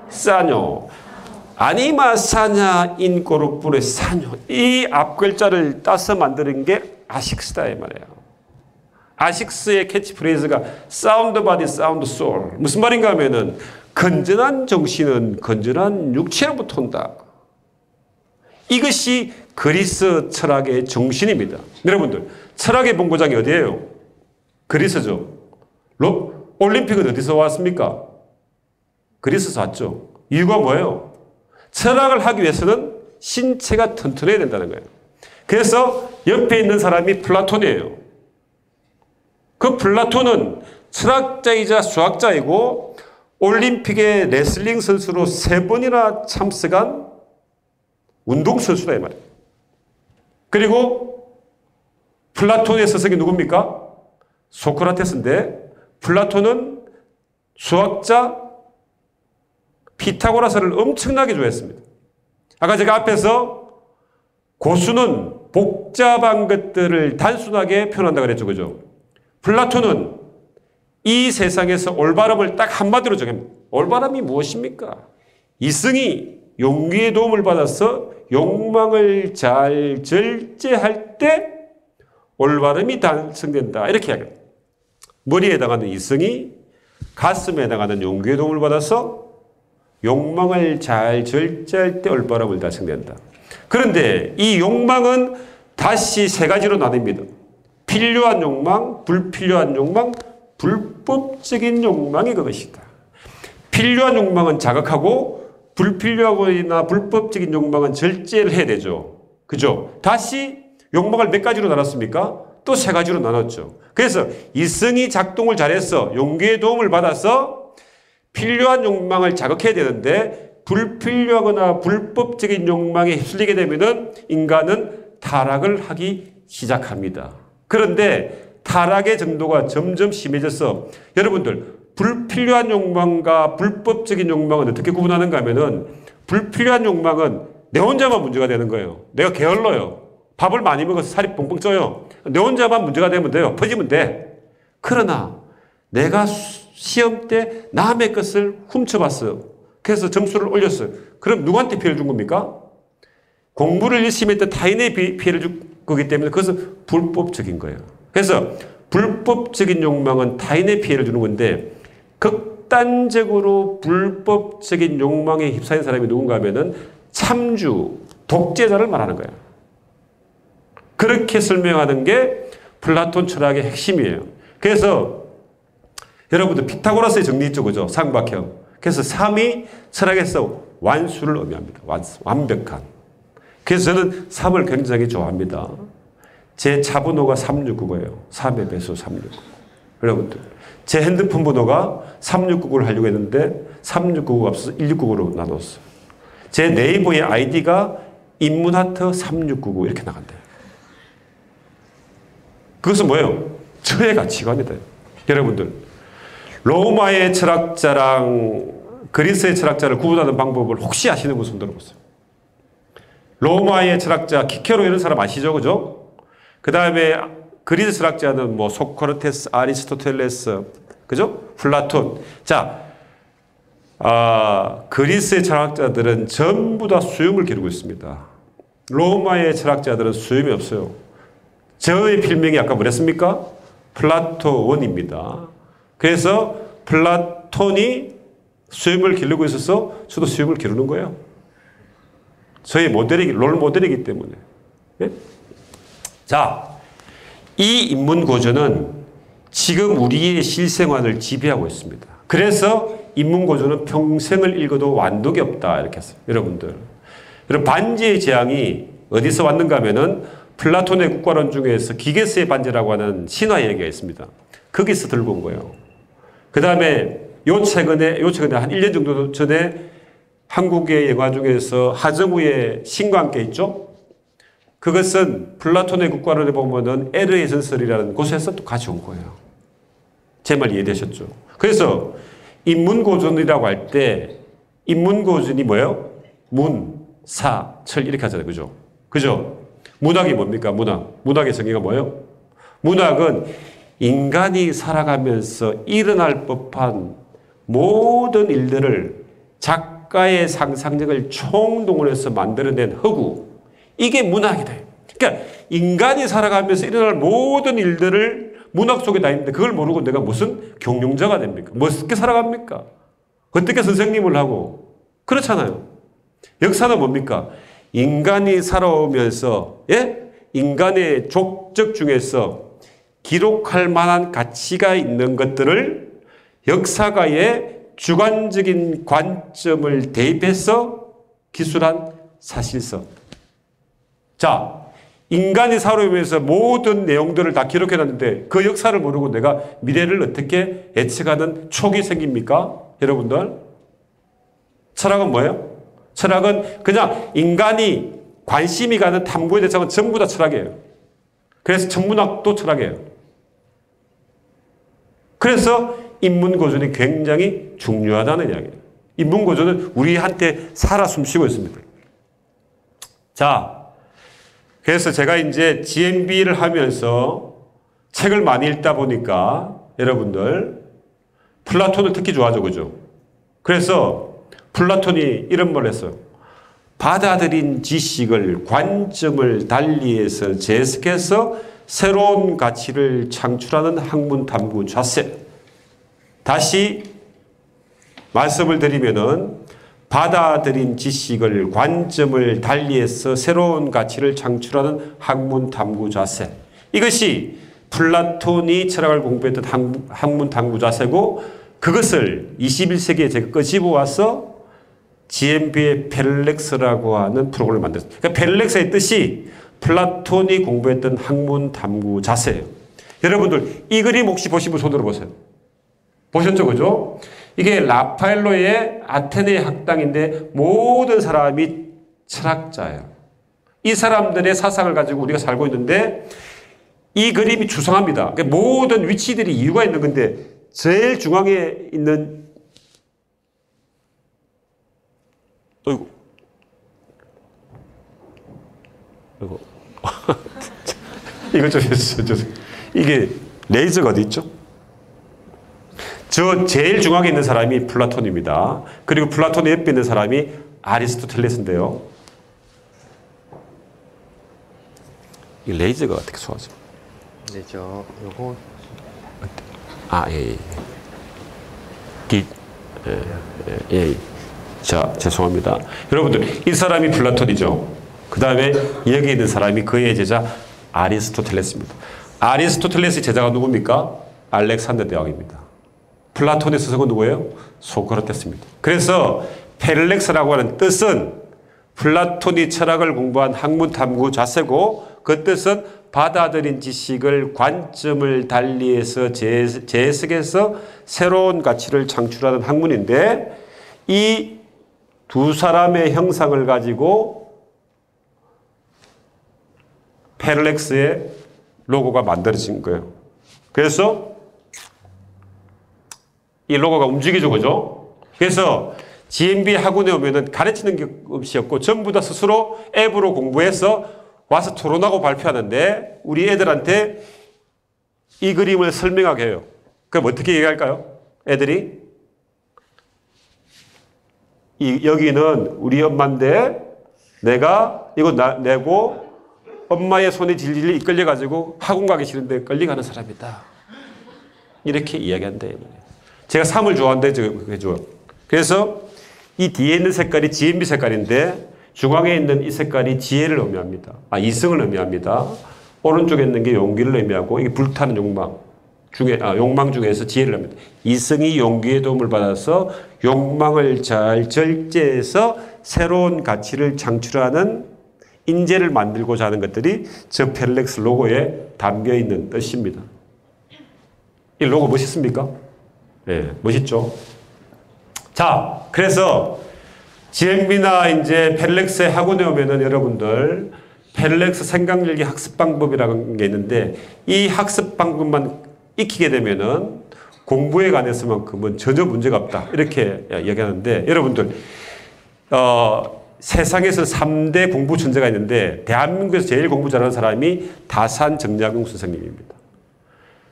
싸뇨. 아니마 싸냐 인 꼬르뽀레 싸뇨. 이 앞글자를 따서 만드는 게 아식스다 이 말이에요. 아식스의 캐치프레이즈가 사운드 바디 사운드 소울. 무슨 말인가 하면은 건전한 정신은 건전한 육체로부터 온다. 이것이 그리스 철학의 정신입니다. 여러분들, 철학의 본고장이 어디예요? 그리스죠. 올림픽은 어디서 왔습니까? 그리스에서 왔죠. 이유가 뭐예요? 철학을 하기 위해서는 신체가 튼튼해야 된다는 거예요. 그래서 옆에 있는 사람이 플라톤이에요. 그 플라톤은 철학자이자 수학자이고 올림픽의 레슬링 선수로 3번이나 참석한 운동선수다 이 말이에요. 그리고 플라톤의 스승이 누굽니까? 소크라테스인데, 플라톤은 수학자 피타고라스를 엄청나게 좋아했습니다. 아까 제가 앞에서 고수는 복잡한 것들을 단순하게 표현한다고 그랬죠. 그죠? 플라톤은 이 세상에서 올바름을 딱 한마디로 정합니다. 올바름이 무엇입니까? 이승이 용기의 도움을 받아서 욕망을 잘 절제할 때 올바름이 달성된다. 이렇게 이야기합니다. 머리에 해당하는 이승이 가슴에 해당하는 용기의 도움을 받아서 욕망을 잘 절제할 때 올바름을 달성된다. 그런데 이 욕망은 다시 세 가지로 나뉩니다. 필요한 욕망, 불필요한 욕망, 불법적인 욕망이 그것이다. 필요한 욕망은 자극하고 불필요하거나 불법적인 욕망은 절제를 해야 되죠. 그죠? 다시 욕망을 몇 가지로 나눴습니까? 또 세 가지로 나눴죠. 그래서 이성이 작동을 잘해서 용기의 도움을 받아서 필요한 욕망을 자극해야 되는데 불필요하거나 불법적인 욕망에 휩쓸리게 되면은 인간은 타락을 하기 시작합니다. 그런데 타락의 정도가 점점 심해져서 여러분들 불필요한 욕망과 불법적인 욕망은 어떻게 구분하는가 하면은 불필요한 욕망은 내 혼자만 문제가 되는 거예요. 내가 게을러요. 밥을 많이 먹어서 살이 뻥뻥 쪄요. 내 혼자만 문제가 되면 돼요. 퍼지면 돼. 그러나 내가 시험 때 남의 것을 훔쳐봤어요. 그래서 점수를 올렸어요. 그럼 누구한테 피해를 준 겁니까? 공부를 열심히 했던 타인의 피해를 준 거기 때문에 그것은 불법적인 거예요. 그래서 불법적인 욕망은 타인의 피해를 주는 건데 극단적으로 불법적인 욕망에 휩싸인 사람이 누군가 하면은 참주, 독재자를 말하는 거예요. 그렇게 설명하는 게 플라톤 철학의 핵심이에요. 그래서 여러분들 피타고라스의 정리 있죠, 그죠? 삼각형. 그래서 3이 철학에서 완수를 의미합니다. 완수, 완벽한. 그래서 저는 3을 굉장히 좋아합니다. 제 차번호가 369예요. 3의 배수 369. 여러분들, 제 핸드폰 번호가 3699를 하려고 했는데 3699가 없어서 1699로 나눴어요. 제 네이버의 아이디가 인문하트 3699 이렇게 나간대요. 그것은 뭐예요? 저의 가치관이다. 여러분들, 로마의 철학자랑 그리스의 철학자를 구분하는 방법을 혹시 아시는 분 손 들어보세요. 로마의 철학자 키케로 이런 사람 아시죠? 그죠? 그 다음에 그리스 철학자는 뭐 소크라테스, 아리스토텔레스, 그죠? 플라톤. 자, 그리스의 철학자들은 전부 다 수염을 기르고 있습니다. 로마의 철학자들은 수염이 없어요. 저의 필명이 아까 뭐랬습니까? 플라토원입니다. 그래서 플라톤이 수염을 기르고 있어서 저도 수염을 기르는 거예요. 저의 모델이기, 롤 모델이기 때문에. 네? 자, 이 인문고전은 지금 우리의 실생활을 지배하고 있습니다. 그래서 인문고전은 평생을 읽어도 완독이 없다. 이렇게 했어요. 여러분들. 여러분, 반지의 제왕이 어디서 왔는가 하면은 플라톤의 국가론 중에서 기게스의 반지라고 하는 신화 얘기가 있습니다. 거기서 들고 온 거예요. 그 다음에 요 최근에 한 1년 정도 전에 한국의 영화 중에서 하정우의 신과 함께 있죠? 그것은 플라톤의 국가론에 보면은 에르의 전설이라는 곳에서 또 가져온 거예요. 제 말 이해되셨죠? 그래서 인문고전이라고 할 때 인문고전이 뭐예요? 문, 사, 철 이렇게 하잖아요. 그죠? 그죠? 문학이 뭡니까? 문학의 정의가 뭐예요? 문학은 인간이 살아가면서 일어날 법한 모든 일들을 작가의 상상력을 총동원해서 만들어낸 허구. 이게 문학이다. 그러니까 인간이 살아가면서 일어날 모든 일들을 문학 속에 다 있는데 그걸 모르고 내가 무슨 경영자가 됩니까? 어떻게 살아갑니까? 어떻게 선생님을 하고? 그렇잖아요. 역사는 뭡니까? 인간이 살아오면서, 예? 인간의 족적 중에서 기록할 만한 가치가 있는 것들을 역사가의 주관적인 관점을 대입해서 기술한 사실서. 자, 인간이 살아오면서 모든 내용들을 다 기록해놨는데 그 역사를 모르고 내가 미래를 어떻게 예측하는 촉이 생깁니까? 여러분들? 철학은 뭐예요? 철학은 그냥 인간이 관심이 가는 탐구의 대상은 전부 다 철학이에요. 그래서 천문학도 철학이에요. 그래서 인문고전이 굉장히 중요하다는 이야기예요. 인문고전은 우리한테 살아 숨쉬고 있습니다. 자, 그래서 제가 이제 GMB를 하면서 책을 많이 읽다 보니까 여러분들 플라톤을 특히 좋아하죠. 그죠? 그래서 플라톤이 이런 말을 했어요. 받아들인 지식을 관점을 달리해서 재해석해서 새로운 가치를 창출하는 학문 탐구 자세. 다시 말씀을 드리면은 받아들인 지식을 관점을 달리해서 새로운 가치를 창출하는 학문 탐구 자세. 이것이 플라톤이 철학을 공부했던 학문 탐구 자세고 그것을 21세기에 제가 끄집어 와서 GMB의 펠렉스라고 하는 프로그램을 만들었습니다. 그러니까 펠렉스의 뜻이 플라톤이 공부했던 학문 탐구 자세예요. 여러분들 이 그림 혹시 보시면 손으로 보세요. 보셨죠? 그죠? 이게 라파엘로의 아테네 학당인데 모든 사람이 철학자예요. 이 사람들의 사상을 가지고 우리가 살고 있는데 이 그림이 추상합니다. 그러니까 모든 위치들이 이유가 있는 건데 제일 중앙에 있는 어이구 이거 이거 좀 해주세요. 이게 레이저가 어디 있죠? 저 제일 중앙에 있는 사람이 플라톤입니다. 그리고 플라톤 옆에 있는 사람이 아리스토텔레스인데요. 이 레이저가 어떻게 쏘아져? 레이저 요거 예. 예. 자, 죄송합니다. 여러분들 이 사람이 플라톤이죠. 그 다음에 여기 있는 사람이 그의 제자 아리스토텔레스입니다. 아리스토텔레스의 제자가 누굽니까? 알렉산더 대왕입니다. 플라톤의 스승은 누구예요? 소크라테스입니다. 그래서 펠렉스라고 하는 뜻은 플라톤이 철학을 공부한 학문 탐구 자세고 그 뜻은 받아들인 지식을 관점을 달리해서 재해석해서 새로운 가치를 창출하는 학문인데 이 두 사람의 형상을 가지고 펠렉스의 로고가 만들어진 거예요. 그래서 이 로고가 움직이죠. 그죠? 그래서 GMB 학원에 오면은 가르치는 게 없이 없고 전부 다 스스로 앱으로 공부해서 와서 토론하고 발표하는데 우리 애들한테 이 그림을 설명하게 해요. 그럼 어떻게 얘기할까요? 애들이 여기는 우리 엄마인데 내가 이거 내고 엄마의 손에 질질 이끌려가지고 학원 가기 싫은데 끌려가는 사람이다. 이렇게 이야기한다. 제가 3을 좋아하는데 그래서 이 뒤에 있는 색깔이 GMB 색깔인데 중앙에 있는 이 색깔이 지혜를 의미합니다. 이성을 의미합니다. 오른쪽에 있는 게 용기를 의미하고 이게 불타는 욕망 중에서 지혜를 의미합니다. 이성이 용기의 도움을 받아서 욕망을 잘 절제해서 새로운 가치를 창출하는 인재를 만들고자 하는 것들이 저 펠렉스 로고에 담겨 있는 뜻입니다. 이 로고 멋있습니까? 네, 멋있죠? 자, 그래서 GMB나 이제 펠렉스의 학원에 오면은 여러분들 펠렉스 생각일기 학습 방법이라는 게 있는데 이 학습 방법만 익히게 되면은 공부에 관해서만큼은 전혀 문제가 없다. 이렇게 얘기하는데 여러분들, 세상에서 3대 공부 천재가 있는데 대한민국에서 제일 공부 잘하는 사람이 다산 정약용 선생님입니다.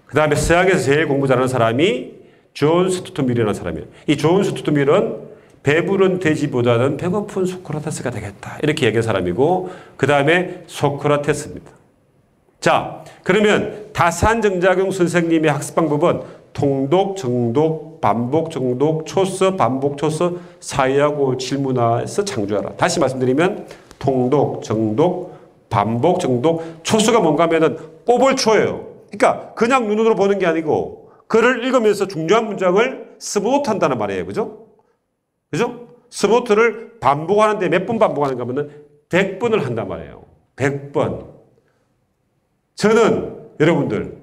그 다음에 서양에서 제일 공부 잘하는 사람이 존 스튜어트 밀이라는 사람이에요. 이 존 스튜어트 밀은 배부른 돼지보다는 배고픈 소크라테스가 되겠다. 이렇게 얘기한 사람이고 그 다음에 소크라테스입니다. 자, 그러면 다산 정약용 선생님의 학습 방법은 통독, 정독, 반복, 정독, 초서, 반복, 초서, 사회하고 질문화해서 창조하라. 다시 말씀드리면 통독, 정독, 반복, 정독, 초서가 뭔가 하면은 뽑을 초예요. 그러니까 그냥 눈으로 보는 게 아니고 글을 읽으면서 중요한 문장을 스무노트 한다는 말이에요. 그죠? 그죠? 스무노트를 반복하는데 몇 번 반복하는가 하면은 100번을 한단 말이에요. 100번. 저는 여러분들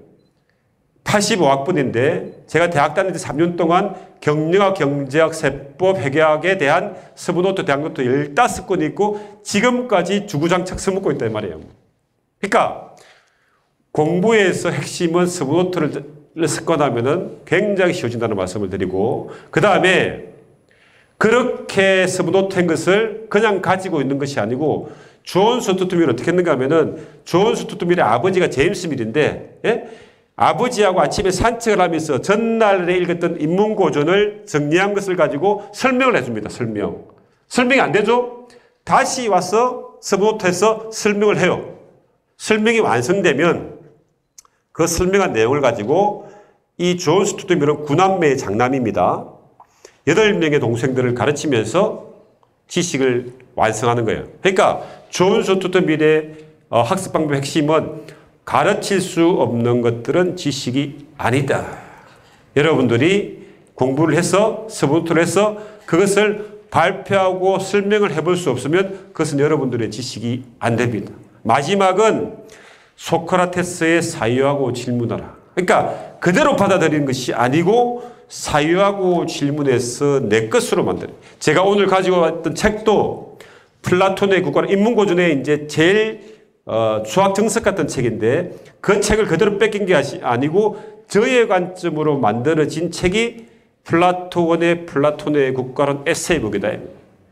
85학번인데 제가 대학 다닐 때 3년 동안 경영학, 경제학, 세법, 회계학에 대한 스무노트 대한 것도 15권 있고 지금까지 주구장창 써먹고 있단 말이에요. 그러니까 공부에서 핵심은 스무노트를 습관하면은 굉장히 쉬워진다는 말씀을 드리고 그 다음에 그렇게 스무노트한 것을 그냥 가지고 있는 것이 아니고 존 스튜어트 밀은 어떻게 했는가 하면은 존 스튜어트 밀의 아버지가 제임스 밀인데 예? 아버지하고 아침에 산책을 하면서 전날에 읽었던 인문고전을 정리한 것을 가지고 설명을 해줍니다. 설명이 안 되죠? 다시 와서 서브노트에서 설명을 해요. 설명이 완성되면 그 설명한 내용을 가지고 이 존 스튜어트 밀은 9남매의 장남입니다. 8명의 동생들을 가르치면서 지식을 완성하는 거예요. 그러니까 존 스튜어트 밀의 학습 방법의 핵심은 가르칠 수 없는 것들은 지식이 아니다. 여러분들이 공부를 해서 서브노트를 해서 그것을 발표하고 설명을 해볼 수 없으면 그것은 여러분들의 지식이 안 됩니다. 마지막은 소크라테스의 사유하고 질문하라. 그러니까 그대로 받아들이는 것이 아니고 사유하고 질문해서 내 것으로 만드는. 제가 오늘 가지고 왔던 책도 플라톤의 국가론 인문고전의 이제 제일 수학 정석 같은 책인데 그 책을 그대로 뺏긴 게 아니고 저의 관점으로 만들어진 책이 플라톤의 국가론 에세이북이다.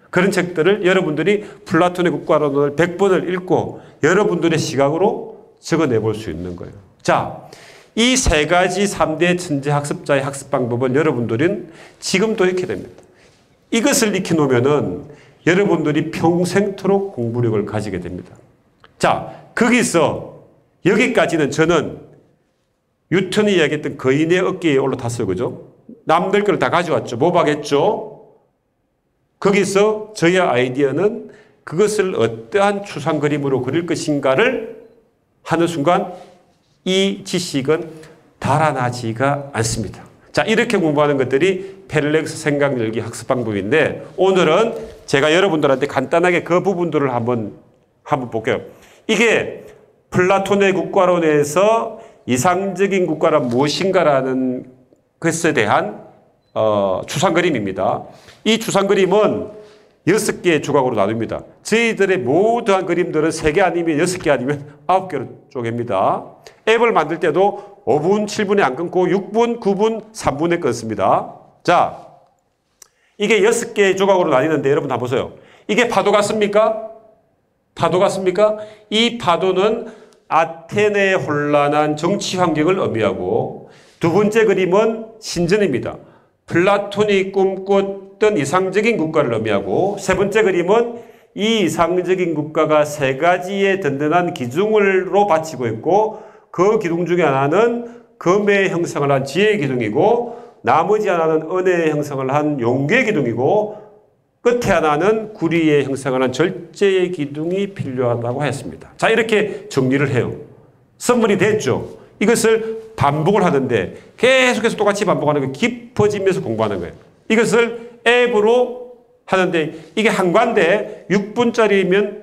그런 책들을 여러분들이 플라톤의 국가론을 100번을 읽고 여러분들의 시각으로 적어내볼 수 있는 거예요. 자, 이 세 가지 3대 천재 학습자의 학습 방법은 여러분들은 지금도 익혀야 됩니다. 이것을 익혀놓으면은 여러분들이 평생토록 공부력을 가지게 됩니다. 자, 거기서 여기까지는 저는 뉴턴이 이야기했던 거인의 어깨에 올라탔어요. 그죠? 남들 걸 다 가져왔죠. 모방했죠. 거기서 저의 아이디어는 그것을 어떠한 추상 그림으로 그릴 것인가를 하는 순간 이 지식은 달아나지가 않습니다. 자, 이렇게 공부하는 것들이 패럴렉스 생각열기 학습 방법인데 오늘은 제가 여러분들한테 간단하게 그 부분들을 한번 볼게요. 이게 플라톤의 국가론에서 이상적인 국가란 무엇인가라는 것에 대한 추상 그림입니다. 이 추상 그림은 6개의 조각으로 나눕니다. 저희들의 모든 그림들은 3개 아니면 6개 아니면 9개로 쪼갭니다. 앱을 만들 때도 5분, 7분에 안 끊고 6분, 9분, 3분에 끊습니다. 자, 이게 6개의 조각으로 나뉘는데 여러분 다 보세요. 이게 파도 같습니까? 파도 같습니까? 이 파도는 아테네의 혼란한 정치 환경을 의미하고 두 번째 그림은 신전입니다. 플라톤이 꿈꿨던 이상적인 국가를 의미하고 세 번째 그림은 이 이상적인 국가가 3가지의 든든한 기둥으로 바치고 있고 그 기둥 중에 하나는 금의 형성을 한 지혜의 기둥이고 나머지 하나는 은혜의 형성을 한 용기의 기둥이고 끝에 하나는 구리의 형성을 한 절제의 기둥이 필요하다고 했습니다. 자, 이렇게 정리를 해요. 선물이 됐죠. 이것을 반복을 하는데 계속해서 똑같이 반복하는 거 깊어지면서 공부하는 거예요. 이것을 앱으로 하는데 이게 한 과인데 6분짜리면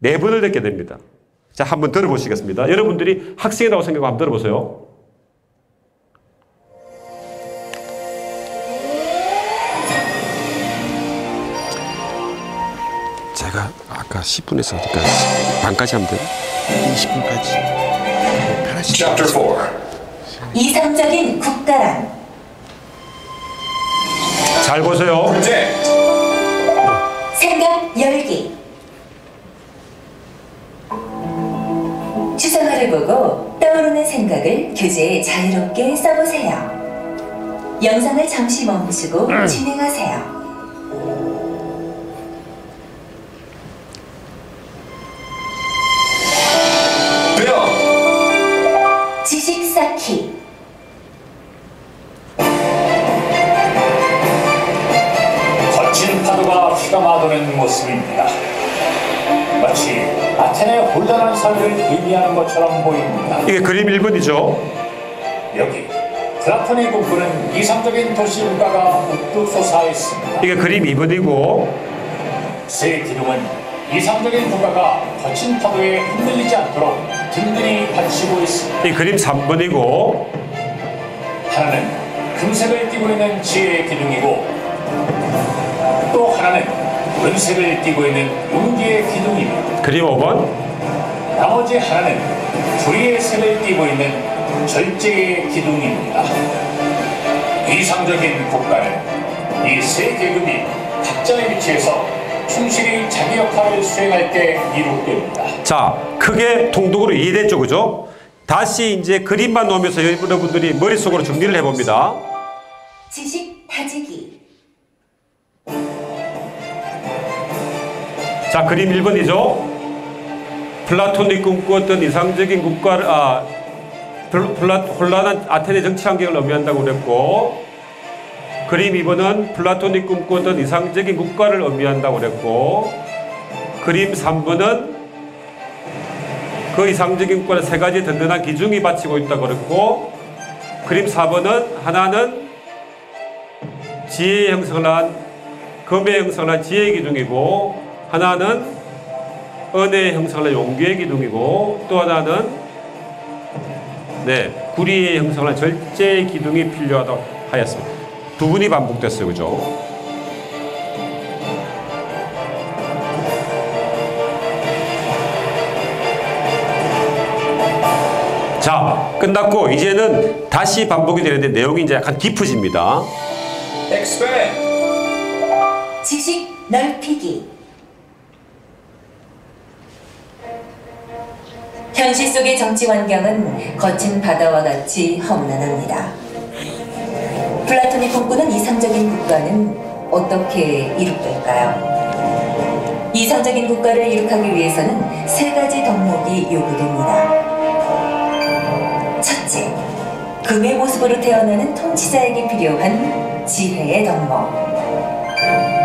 4번을 듣게 됩니다. 자, 한번 들어보시겠습니다. 여러분들이 학생이라고 생각하고 한번 들어보세요. 제가 아까 10분에서 어디까지? 반까지 하면 돼요? 20분까지. 편하시죠? Chapter 4. 이상적인 국가란 잘 보세요. Predict. 생각 열기. 추상화를 보고 떠오르는 생각을 교재에 자유롭게 써보세요. 영상을 잠시 멈추고 진행하세요. Bill. 지식 쌓기. 거친 파도가 휘감아도는 모습입니다. 마치 아테네의 혼란한 사회를 의미하는 것처럼 보입니다. 이게 그림 1번이죠. 여기 플라톤이 꿈꾸는 이상적인 도시 국가가 우뚝 솟아 있습니다. 이게 그림 2번이고 세 기둥은 이상적인 국가가 거친 파도에 흔들리지 않도록 든든히 받치고 있습니다. 이 그림 3번이고 하나는 금색을 띠고 있는 지혜의 기둥이고 또 하나는 은색을 띠고 있는 용기의 기둥입니다. 그림 5번 나머지 하나는 불의의 색을 띠고 있는 절제의 기둥입니다. 이상적인 국가는 이 세 계급이 각자의 위치에서 충실히 자기 역할을 수행할 때 이룩됩니다. 자, 크게 통독으로 이해됐죠, 그죠? 다시 이제 그림만 놓으면서 여러분들이 머릿속으로 정리를 해봅니다. 지식 다지기. 자, 그림 1번이죠. 플라톤이 꿈꾸었던 이상적인 국가를, 혼란한 아테네 정치 환경을 의미한다고 그랬고, 그림 2번은 플라톤이 꿈꾸었던 이상적인 국가를 의미한다고 그랬고, 그림 3번은 그 이상적인 국가는 세 가지 든든한 기둥이 받치고 있다고 그랬고, 그림 4번은 하나는 지혜의 형성을 한, 금의 형성을 한 지혜의 기둥이고, 하나는 은혜의 형성을 한 용기의 기둥이고, 또 하나는 구리의 형성을 한 절제의 기둥이 필요하다고 하였습니다. 두 분이 반복됐어요. 그죠? 자, 끝났고 이제는 다시 반복이 되는데 내용이 이제 약간 깊어집니다. expand, 지식 넓히기. 현실 속의 정치 환경은 거친 바다와 같이 험난합니다. 플라톤이 꿈꾸는 이상적인 국가는 어떻게 이룩될까요? 이상적인 국가를 이룩하기 위해서는 세 가지 덕목이 요구됩니다. 첫째, 금의 모습으로 태어나는 통치자에게 필요한 지혜의 덕목.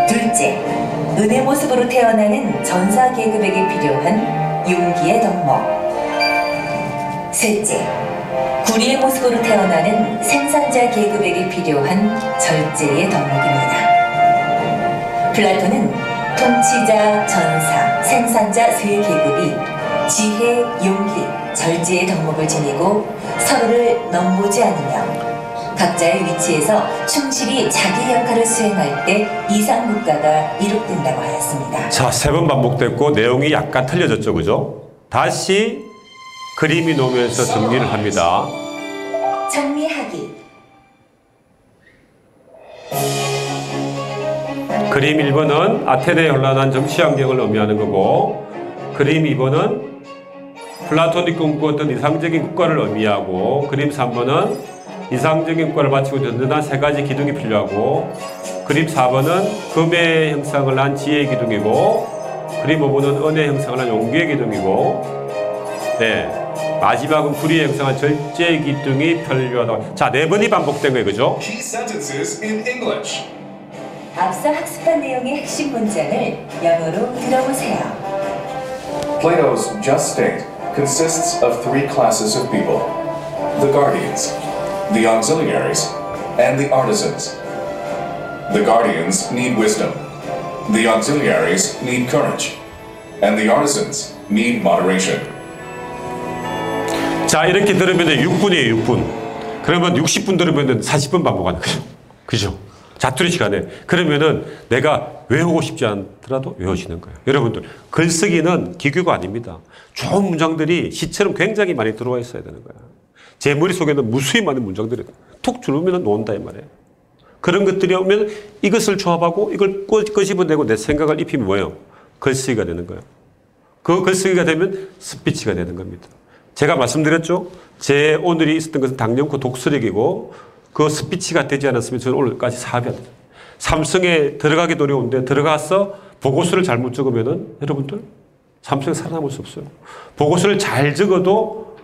둘째, 은의 모습으로 태어나는 전사 계급에게 필요한 용기의 덕목. 셋째, 구리의 모습으로 태어나는 생산자 계급에게 필요한 절제의 덕목입니다. 플라톤은 통치자, 전사, 생산자 세 계급이 지혜, 용기, 절제의 덕목을 지니고 서로를 넘보지 않으며 각자의 위치에서 충실히 자기 역할을 수행할 때 이상국가가 이룩된다고 하였습니다. 자, 세 번 반복됐고 내용이 약간 틀려졌죠. 그죠? 다시 그림이 놓으면서 정리를 합니다. 정리하기. 그림 1번은 아테네의 혼란한 정치 환경을 의미하는 거고, 그림 2번은 플라톤이 꿈꾸었던 이상적인 국가를 의미하고, 그림 3번은 이상적인 국가를 마치고 든든한 세 가지 기둥이 필요하고, 그림 4번은 금의 형상을 한 지혜의 기둥이고, 그림 5번은 은의 형상을 한 용기의 기둥이고, 마지막은 구리의 형상한 절제의 기둥이 필요하다. 자, 네 번이 반복된 거예요. 그죠? key sentences in English. 앞서 학습한 내용의 핵심 문장을 영어로 들어보세요. Plato's just state consists of three classes of people: the guardians, the auxiliaries, and the artisans. The guardians need wisdom, the auxiliaries need courage, and the artisans need moderation. 자, 이렇게 들으면 6분이에요, 6분. 그러면 60분 들으면 40분 반복하는 거죠. 그죠? 자투리 시간에. 그러면은 내가 외우고 싶지 않더라도 외워지는 거예요. 여러분들, 글쓰기는 기교가 아닙니다. 좋은 문장들이 시처럼 굉장히 많이 들어와 있어야 되는 거야. 제 머릿속에는 무수히 많은 문장들이 툭 주르면 놓는다, 이 말이에요. 그런 것들이 오면 이것을 조합하고 이걸 끄집어내고 내 생각을 입히면 뭐예요? 글쓰기가 되는 거예요. 그 글쓰기가 되면 스피치가 되는 겁니다. 제가 말씀드렸죠? 제 오늘이 있었던 것은 당연코 독서력이고 그 스피치가 되지 않았으면 저는 오늘까지 사업이 안 돼요. 삼성에 들어가기도 어려운데 들어가서 보고서를 잘못 적으면은 여러분들 삼성에 살아남을 수 없어요. 보고서를 잘 적어도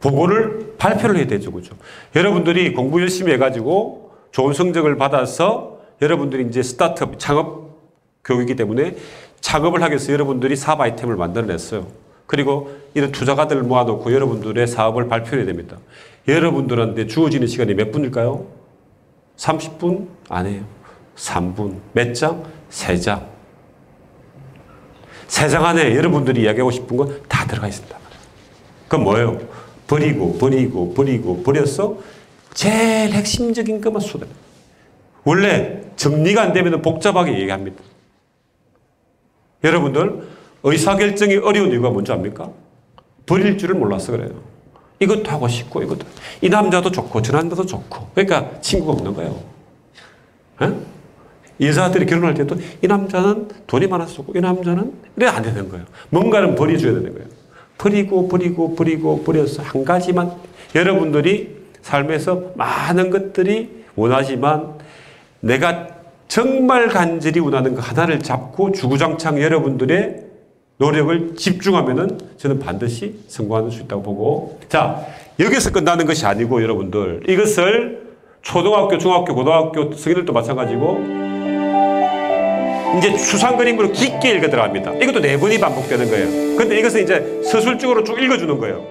보고를 발표를 해야 되죠. 그죠? 여러분들이 공부 열심히 해가지고 좋은 성적을 받아서 여러분들이 이제 스타트업, 창업 교육이기 때문에 창업을 하기 위해서 여러분들이 사업 아이템을 만들어냈어요. 그리고 이런 투자가들을 모아놓고 여러분들의 사업을 발표해야 됩니다. 여러분들한테 주어지는 시간이 몇 분일까요? 30분? 아니에요. 3분. 몇 장? 3장. 3장 안에 여러분들이 이야기하고 싶은 건 다 들어가 있습니다. 그건 뭐예요? 버려서 제일 핵심적인 것만 쏟아요. 원래 정리가 안 되면 복잡하게 얘기합니다. 여러분들, 의사결정이 어려운 이유가 뭔지 압니까? 버릴 줄을 몰라서 그래요. 이것도 하고 싶고 이것도. 이 남자도 좋고 저 남자도 좋고. 그러니까 친구가 없는 거예요. 에? 여자들이 결혼할 때도 이 남자는 돈이 많아서 좋고 이 남자는 이래 안 되는 거예요. 뭔가는 버려줘야 되는 거예요. 버려서 한 가지만 여러분들이 삶에서 많은 것들이 원하지만 내가 정말 간절히 원하는 거 하나를 잡고 주구장창 여러분들의 노력을 집중하면은 저는 반드시 성공할 수 있다고 보고, 자, 여기서 끝나는 것이 아니고 여러분들 이것을 초등학교, 중학교, 고등학교 성인들도 마찬가지고 이제 추상 그림으로 깊게 읽어 들어갑니다. 이것도 4번이 반복되는 거예요. 근데 이것은 이제 서술적으로 쭉 읽어주는 거예요.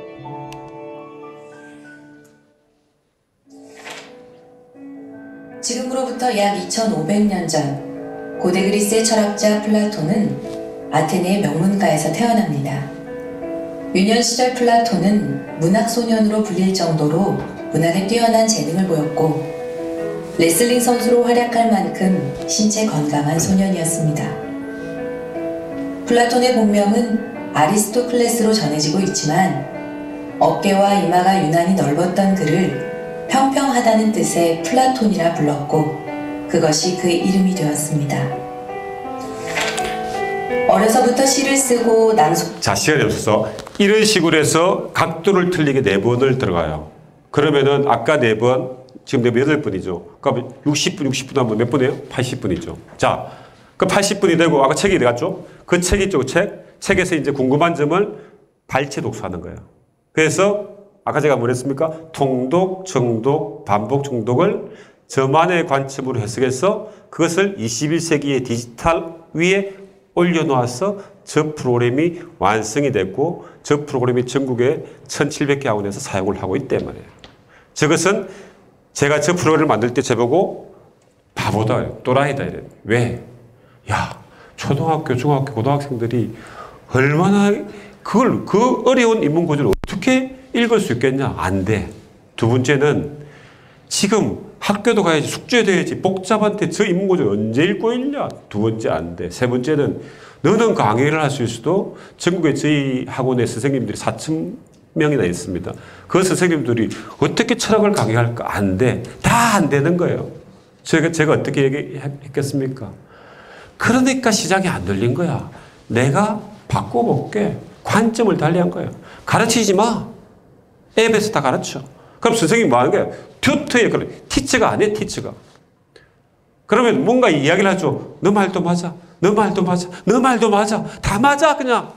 지금으로부터 약 2500년 전 고대 그리스의 철학자 플라톤은 아테네 명문가에서 태어납니다. 유년 시절 플라톤은 문학 소년으로 불릴 정도로 문학에 뛰어난 재능을 보였고 레슬링 선수로 활약할 만큼 신체 건강한 소년이었습니다. 플라톤의 본명은 아리스토클레스로 전해지고 있지만 어깨와 이마가 유난히 넓었던 그를 평평하다는 뜻의 플라톤이라 불렀고 그것이 그의 이름이 되었습니다. 어려서부터 시를 쓰고 낭송. 자, 시간이 없어서 이런 식으로 해서 각도를 틀리게 4번을 들어가요. 그러면은 아까 4번, 지금 4번 8번이죠. 그러니까 60분 하면 몇 분이에요? 80분이죠. 자, 그 80분이 되고 아까 책이 들어갔죠? 그 책이 있죠, 책에서 이제 궁금한 점을 발췌 독서하는 거예요. 그래서 아까 제가 뭐랬습니까? 통독, 정독, 반복 정독을 저만의 관점으로 해석해서 그것을 21세기의 디지털 위에 올려놓아서 저 프로그램이 완성이 됐고 저 프로그램이 전국에 1700개 학원에서 사용을 하고 있단 말이에요. 저것은 제가 저 프로그램을 만들 때 저보고 바보다, 또라이다 이래요. 왜? 야, 초등학교, 중학교, 고등학생들이 얼마나 그 어려운 인문 구조를 어떻게 읽을 수 있겠냐? 안 돼. 두 번째는 지금 학교도 가야지, 숙제도 해야지, 복잡한데 저 인문 구조 언제 읽고 있냐? 두 번째 안 돼. 세 번째는 너는 강의를 할 수 있어도 전국에 저희 학원의 선생님들이 4,000명이나 있습니다. 그 선생님들이 어떻게 철학을 강의할까? 안 돼. 다 안 되는 거예요. 제가 어떻게 얘기했겠습니까? 그러니까 시장이 안 열린 거야. 내가 바꿔볼게. 관점을 달리한 거예요. 가르치지 마. 앱에서 다 가르쳐. 그럼 선생님이 뭐 하는 거야? 튜터의 그런 티처가 아니에요, 티처가. 그러면 뭔가 이야기를 하죠. 너 말도 맞아. 너 말도 맞아. 너 말도 맞아. 다 맞아, 그냥.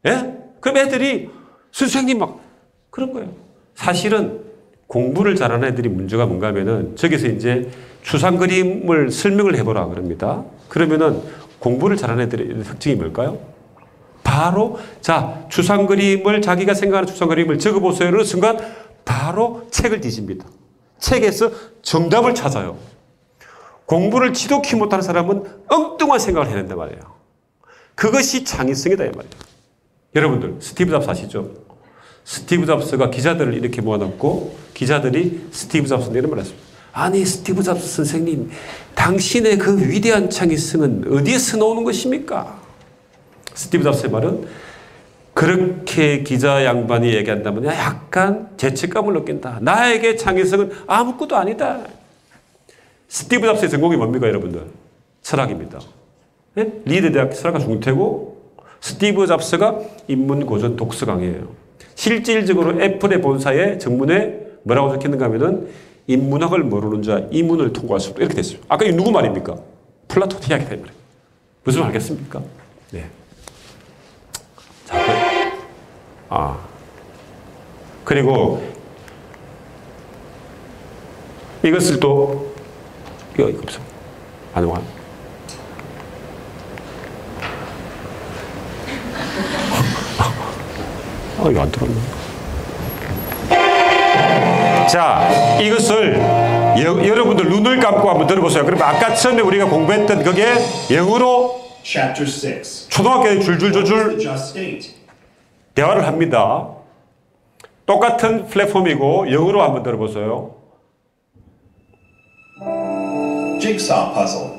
예? 그럼 애들이 선생님 막 그런 거예요. 사실은 공부를 잘하는 애들이 문제가 뭔가 하면은 저기서 이제 추상 그림을 설명을 해보라 그럽니다. 그러면은 공부를 잘하는 애들의 특징이 뭘까요? 바로 자, 추상 그림을 자기가 생각하는 추상 그림을 적어보세요. 그러는 순간 바로 책을 뒤집니다. 책에서 정답을 찾아요. 공부를 지독히 못하는 사람은 엉뚱한 생각을 해낸단 말이에요. 그것이 창의성이다 이 말이에요. 여러분들 스티브 잡스 아시죠? 스티브 잡스가 기자들을 이렇게 모아놓고 기자들이 스티브 잡스한테 이런 말을 했습니다. 아니 스티브 잡스 선생님, 당신의 그 위대한 창의성은 어디에서 나오는 것입니까? 스티브 잡스의 말은 그렇게 기자 양반이 얘기한다면 약간 죄책감을 느낀다. 나에게 창의성은 아무것도 아니다. 스티브 잡스의 전공이 뭡니까 여러분들? 철학입니다. 네? 리드 대학 철학과 중퇴고 스티브 잡스가 인문고전 독서 강의예요. 실질적으로 애플의 본사의 정문에 뭐라고 적혔는가 하면은 인문학을 모르는 자 이문을 통과할 수 없다 이렇게 됐어요. 아까 이 누구 말입니까? 플라톤 이야기다 이 말이에요. 무슨 말 알겠습니까? 네. 자, 그리고 이것을 또 이거 없어. 안 와. 이거 안 들었네. 자, 이것을 여러분들 눈을 감고 한번 들어보세요. 그러면 아까 처음에 우리가 공부했던 그게 영어로 Chapter 6. 초등학교에 줄줄줄줄 대화를 합니다. 똑같은 플랫폼이고 영어로 한번 들어보세요. Jigsaw puzzle.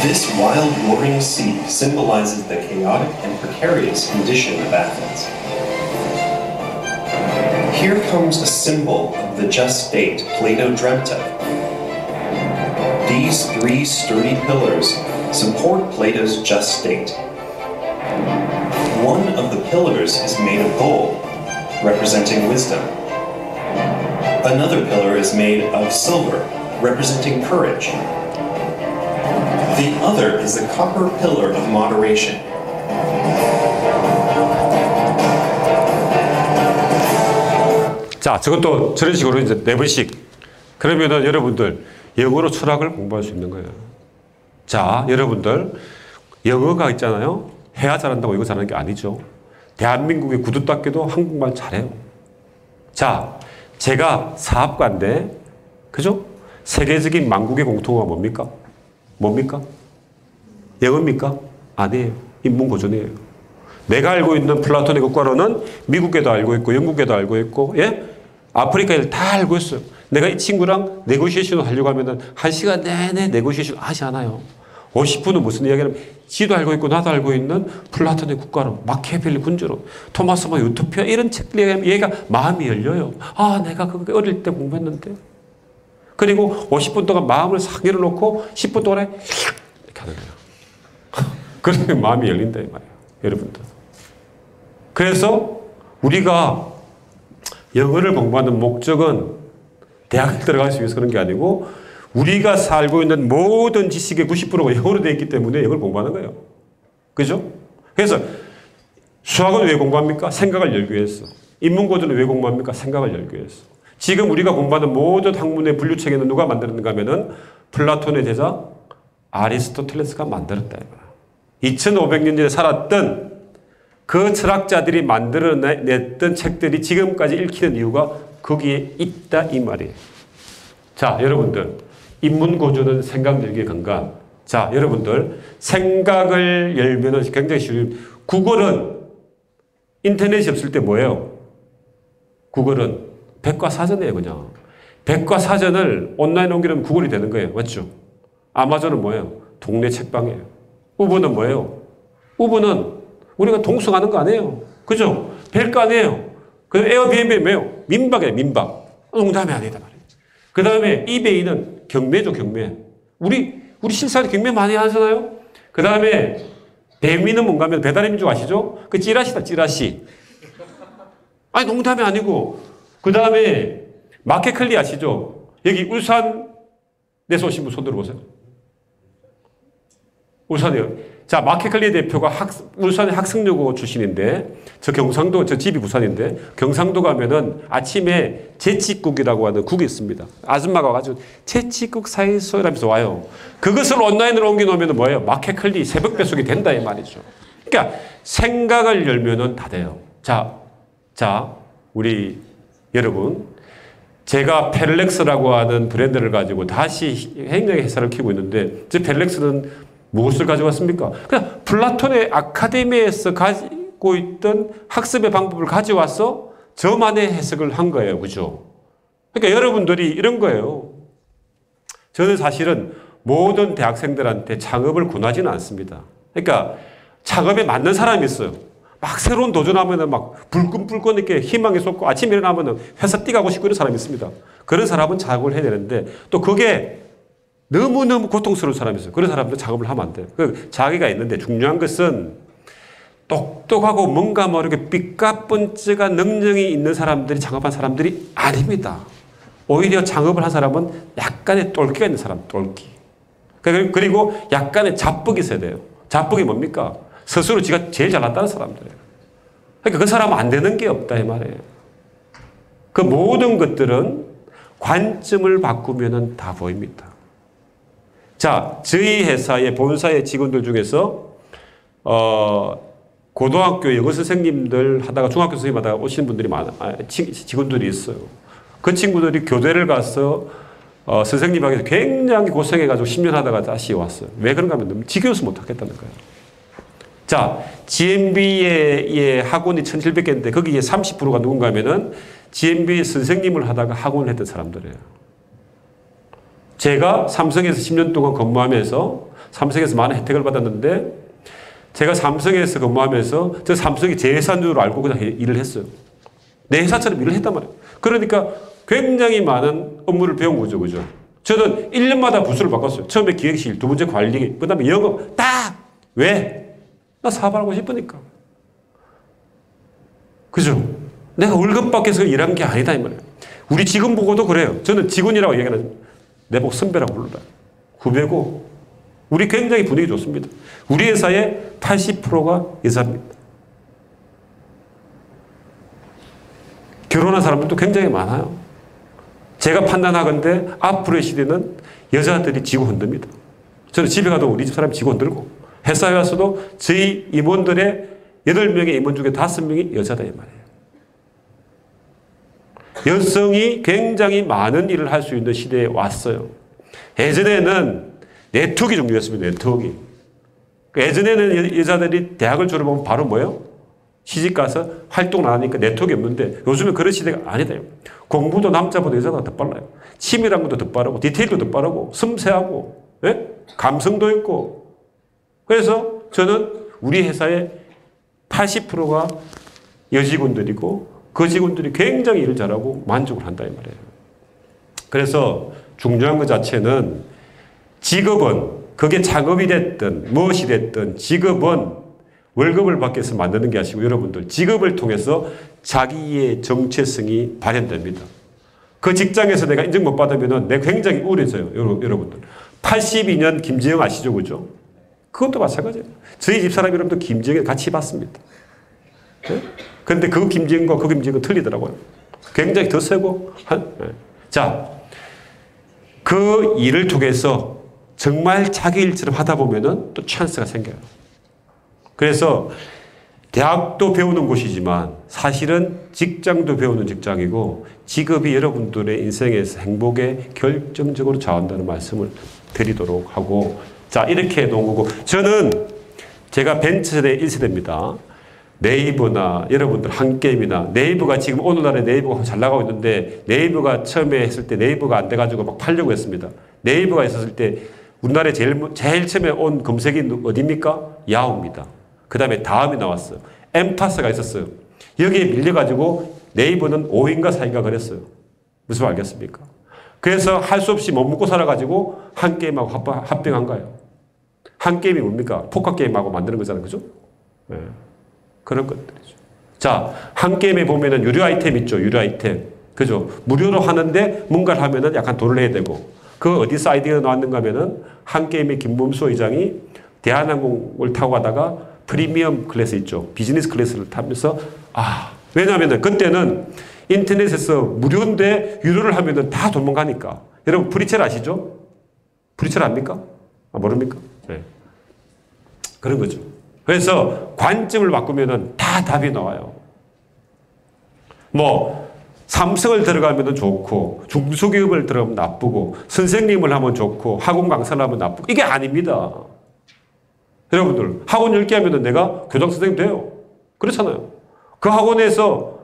This wild roaring sea symbolizes the chaotic and precarious condition of Athens. Here comes a symbol of the just state Plato dreamt of. These three sturdy pillars support Plato's just state. One of the pillars is made of gold, representing wisdom. Another pillar is made of silver, representing courage. The other is the copper pillar of moderation. 자, 저것도 저런 식으로 이제 4번씩. 그러면은 여러분들 영어로 철학을 공부할 수 있는 거예요. 자, 여러분들 영어가 있잖아요. 해야 잘한다고 이거 잘하는 게 아니죠. 대한민국의 구두닦이도 한국말 잘해요. 자, 제가 사업가인데, 그죠? 세계적인 만국의 공통어가 뭡니까? 뭡니까? 영어입니까? 아니에요. 인문고전이에요. 내가 알고 있는 플라톤의 국가로는 미국에도 알고 있고, 영국에도 알고 있고, 예? 아프리카에도 다 알고 있어요. 내가 이 친구랑 네고시에이션을 하려고 하면은 1시간 내내 네고시에이션 하지 않아요. 50분은 무슨 이야기냐면, 지도 알고 있고, 나도 알고 있는 플라톤의 국가로, 마키아벨리 군주로, 토마스 마 유토피아, 이런 책들 얘기하면 얘가 마음이 열려요. 아, 내가 그거 어릴 때 공부했는데. 그리고 50분 동안 마음을 싹 열어놓고 10분 동안에 이렇게 하는 거예요. 그러면 마음이 열린다, 이 말이에요. 여러분들. 그래서 우리가 영어를 공부하는 목적은 대학을 들어갈 수 위해서 그런 게 아니고 우리가 살고 있는 모든 지식의 90%가 영어로 되어 있기 때문에 영어를 공부하는 거예요. 그죠? 그래서 수학은 왜 공부합니까? 생각을 열기 위해서. 인문고전은 왜 공부합니까? 생각을 열기 위해서. 지금 우리가 공부하는 모든 학문의 분류체계는 누가 만들었는가 하면은 플라톤의 제자 아리스토텔레스가 만들었다. 2500년 전에 살았던 그 철학자들이 만들어냈던 책들이 지금까지 읽히는 이유가 거기에 있다 이 말이에요. 자, 여러분들 인문고전은 생각 열기의 근간. 자, 여러분들 생각을 열면은 굉장히 쉬운. 구글은 인터넷이 없을 때 뭐예요? 구글은 백과사전이에요. 그냥 백과사전을 온라인 옮기면 구글이 되는 거예요. 맞죠? 아마존은 뭐예요? 동네 책방이에요. 우버는 뭐예요? 우버는 우리가 동승하는 거 아니에요. 그죠? 별거 아니에요. 그 에어비앤비는 뭐예요? 민박이에요. 민박. 농담이 아니다 말이에요. 그 다음에 이베이는 경매죠. 경매. 우리 실사에 경매 많이 하잖아요. 그 다음에 배미는 뭔가 하면 배달의민족 아시죠? 그 찌라시다. 찌라시. 아니 농담이 아니고 그 다음에 마켓클리 아시죠? 여기 울산에서 오신 분 손 들어보세요. 울산이요. 자, 마켓클리 대표가 울산의 학생여고 출신인데, 저 경상도, 저 집이 부산인데, 경상도 가면은 아침에 제치국이라고 하는 국이 있습니다. 아줌마가 와가지고, 제치국 사이소 이러면서 와요. 그것을 온라인으로 옮겨놓으면 뭐예요? 마켓클리 새벽 배송이 된다, 이 말이죠. 그러니까 생각을 열면은 다 돼요. 자, 우리 여러분. 제가 펠렉스라고 하는 브랜드를 가지고 다시 굉장히 회사를 키우고 있는데, 저 펠렉스는 무엇을 가져왔습니까? 그냥 플라톤의 아카데미에서 가지고 있던 학습의 방법을 가져와서 저만의 해석을 한 거예요. 그죠? 그러니까 여러분들이 이런 거예요. 저는 사실은 모든 대학생들한테 창업을 권하지는 않습니다. 그러니까 창업에 맞는 사람이 있어요. 막 새로운 도전하면 막 불끈불끈 이렇게 희망이 쏟고 아침에 일어나면 회사 뛰가고 싶고 이런 사람이 있습니다. 그런 사람은 창업을 해야 되는데 또 그게 너무너무 고통스러운 사람이 있어요. 그런 사람들은 작업을 하면 안 돼요. 그 자기가 있는데 중요한 것은 똑똑하고 뭔가 모르게 삐까뻔쩍한 능력이 있는 사람들이 창업한 사람들이 아닙니다. 오히려 창업을 한 사람은 약간의 똘끼가 있는 사람, 똘끼. 그리고 약간의 자뻑이 있어야 돼요. 자뻑이 뭡니까? 스스로 지가 제일 잘났다는 사람들이에요. 그러니까 그 사람은 안 되는 게 없다 이 말이에요. 그 모든 것들은 관점을 바꾸면 다 보입니다. 자, 저희 회사의 본사의 직원들 중에서 고등학교 영어 선생님들 하다가 중학교 선생님 하다가 오시는 분들이 직원들이 있어요. 그 친구들이 교대를 가서 선생님하고 굉장히 고생해가지고 10년 하다가 다시 왔어요. 왜 그런가 하면 너무 지겨워서 못하겠다는 거예요. 자, GMB의 학원이 1700개인데 거기에 30%가 누군가 하면은 GMB 선생님을 하다가 학원을 했던 사람들이에요. 제가 삼성에서 10년 동안 근무하면서 삼성에서 많은 혜택을 받았는데 제가 삼성에서 근무하면서 저 삼성이 제 회사인 줄 알고 그냥 일을 했어요. 내 회사처럼 일을 했단 말이에요. 그러니까 굉장히 많은 업무를 배운 거죠. 그죠? 저는 1년마다 부서를 바꿨어요. 처음에 기획실, 두 번째 관리, 그 다음에 영업, 딱! 왜? 나 사업하고 싶으니까. 그죠? 내가 월급 받기 위해서 일한 게 아니다, 이 말이에요. 우리 직원 보고도 그래요. 저는 직원이라고 얘기하는, 내보고 선배라고 불러라. 후배고, 우리 굉장히 분위기 좋습니다. 우리 회사의 80%가 여자입니다. 결혼한 사람들도 굉장히 많아요. 제가 판단하건대 앞으로의 시대는 여자들이 지고 흔듭니다. 저는 집에 가도 우리 집 사람이 지고 흔들고, 회사에 와서도 저희 임원들의 8명의 임원 중에 5명이 여자다 이 말이에요. 여성이 굉장히 많은 일을 할 수 있는 시대에 왔어요. 예전에는 네트워크가 중요했습니다. 네트워크. 예전에는 여자들이 대학을 졸업하면 바로 뭐예요? 시집가서 활동을 안 하니까 네트워크가 없는데 요즘은 그런 시대가 아니다. 공부도 남자보다 여자가 더 빨라요. 치밀함도 더 빠르고 디테일도 더 빠르고 섬세하고 예? 감성도 있고. 그래서 저는 우리 회사의 80%가 여직원들이고 그 직원들이 굉장히 일을 잘하고 만족을 한다 이 말이에요. 그래서 중요한 것 자체는 직업은 그게 작업이 됐든 무엇이 됐든 직업은 월급을 받기 위해서 만드는 게 아니고 여러분들 직업을 통해서 자기의 정체성이 발현됩니다. 그 직장에서 내가 인정 못 받으면 내가 굉장히 우울해져요. 여러분들. 82년 김재영 아시죠? 그죠? 그것도 마찬가지예요. 저희 집사람 여러분도 김재영을 같이 봤습니다. 그런데 그 김재영과 그 김재영은 틀리더라고요. 굉장히 더 세고. 자, 그 일을 통해서 정말 자기 일처럼 하다 보면은 또 찬스가 생겨요. 그래서 대학도 배우는 곳이지만 사실은 직장도 배우는 직장이고 직업이 여러분들의 인생에서 행복에 결정적으로 좌우한다는 말씀을 드리도록 하고, 자, 이렇게 해놓은 거고, 저는 제가 벤처세대 1세대입니다. 네이버나 여러분들 한게임이나 네이버가 지금 오늘날에 네이버가 잘 나가고 있는데 네이버가 처음에 했을 때 네이버가 안 돼가지고 막 팔려고 했습니다. 네이버가 있었을 때 우리나라에 제일 처음에 온 검색이 어디입니까? 야후입니다. 그 다음에 다음이 나왔어요. 엠파스가 있었어요. 여기에 밀려가지고 네이버는 5인가 4인가 그랬어요. 무슨 말 알겠습니까? 그래서 할 수 없이 못 먹고 살아가지고 한게임하고 합병한 거예요. 한게임이 뭡니까? 포커게임하고 만드는 거잖아요. 그죠? 네. 그런 것들이죠. 자, 한게임에 보면은 유료 아이템 있죠. 유료 아이템. 그죠? 무료로 하는데 뭔가를 하면은 약간 돈을 내야 되고, 그 어디서 아이디어가 나왔는가 하면은 한게임의 김범수 의장이 대한항공을 타고 가다가 프리미엄 클래스 있죠. 비즈니스 클래스를 타면서, 왜냐하면은 그때는 인터넷에서 무료인데 유료를 하면은 다 도망가니까. 여러분, 프리첼 아시죠? 프리첼 압니까? 모릅니까? 네. 그런 거죠. 그래서 관점을 바꾸면은 다 답이 나와요. 뭐, 삼성을 들어가면 좋고, 중소기업을 들어가면 나쁘고, 선생님을 하면 좋고, 학원 강사를 하면 나쁘고, 이게 아닙니다. 여러분들, 학원 10개 하면 내가 교장 선생님 돼요. 그렇잖아요. 그 학원에서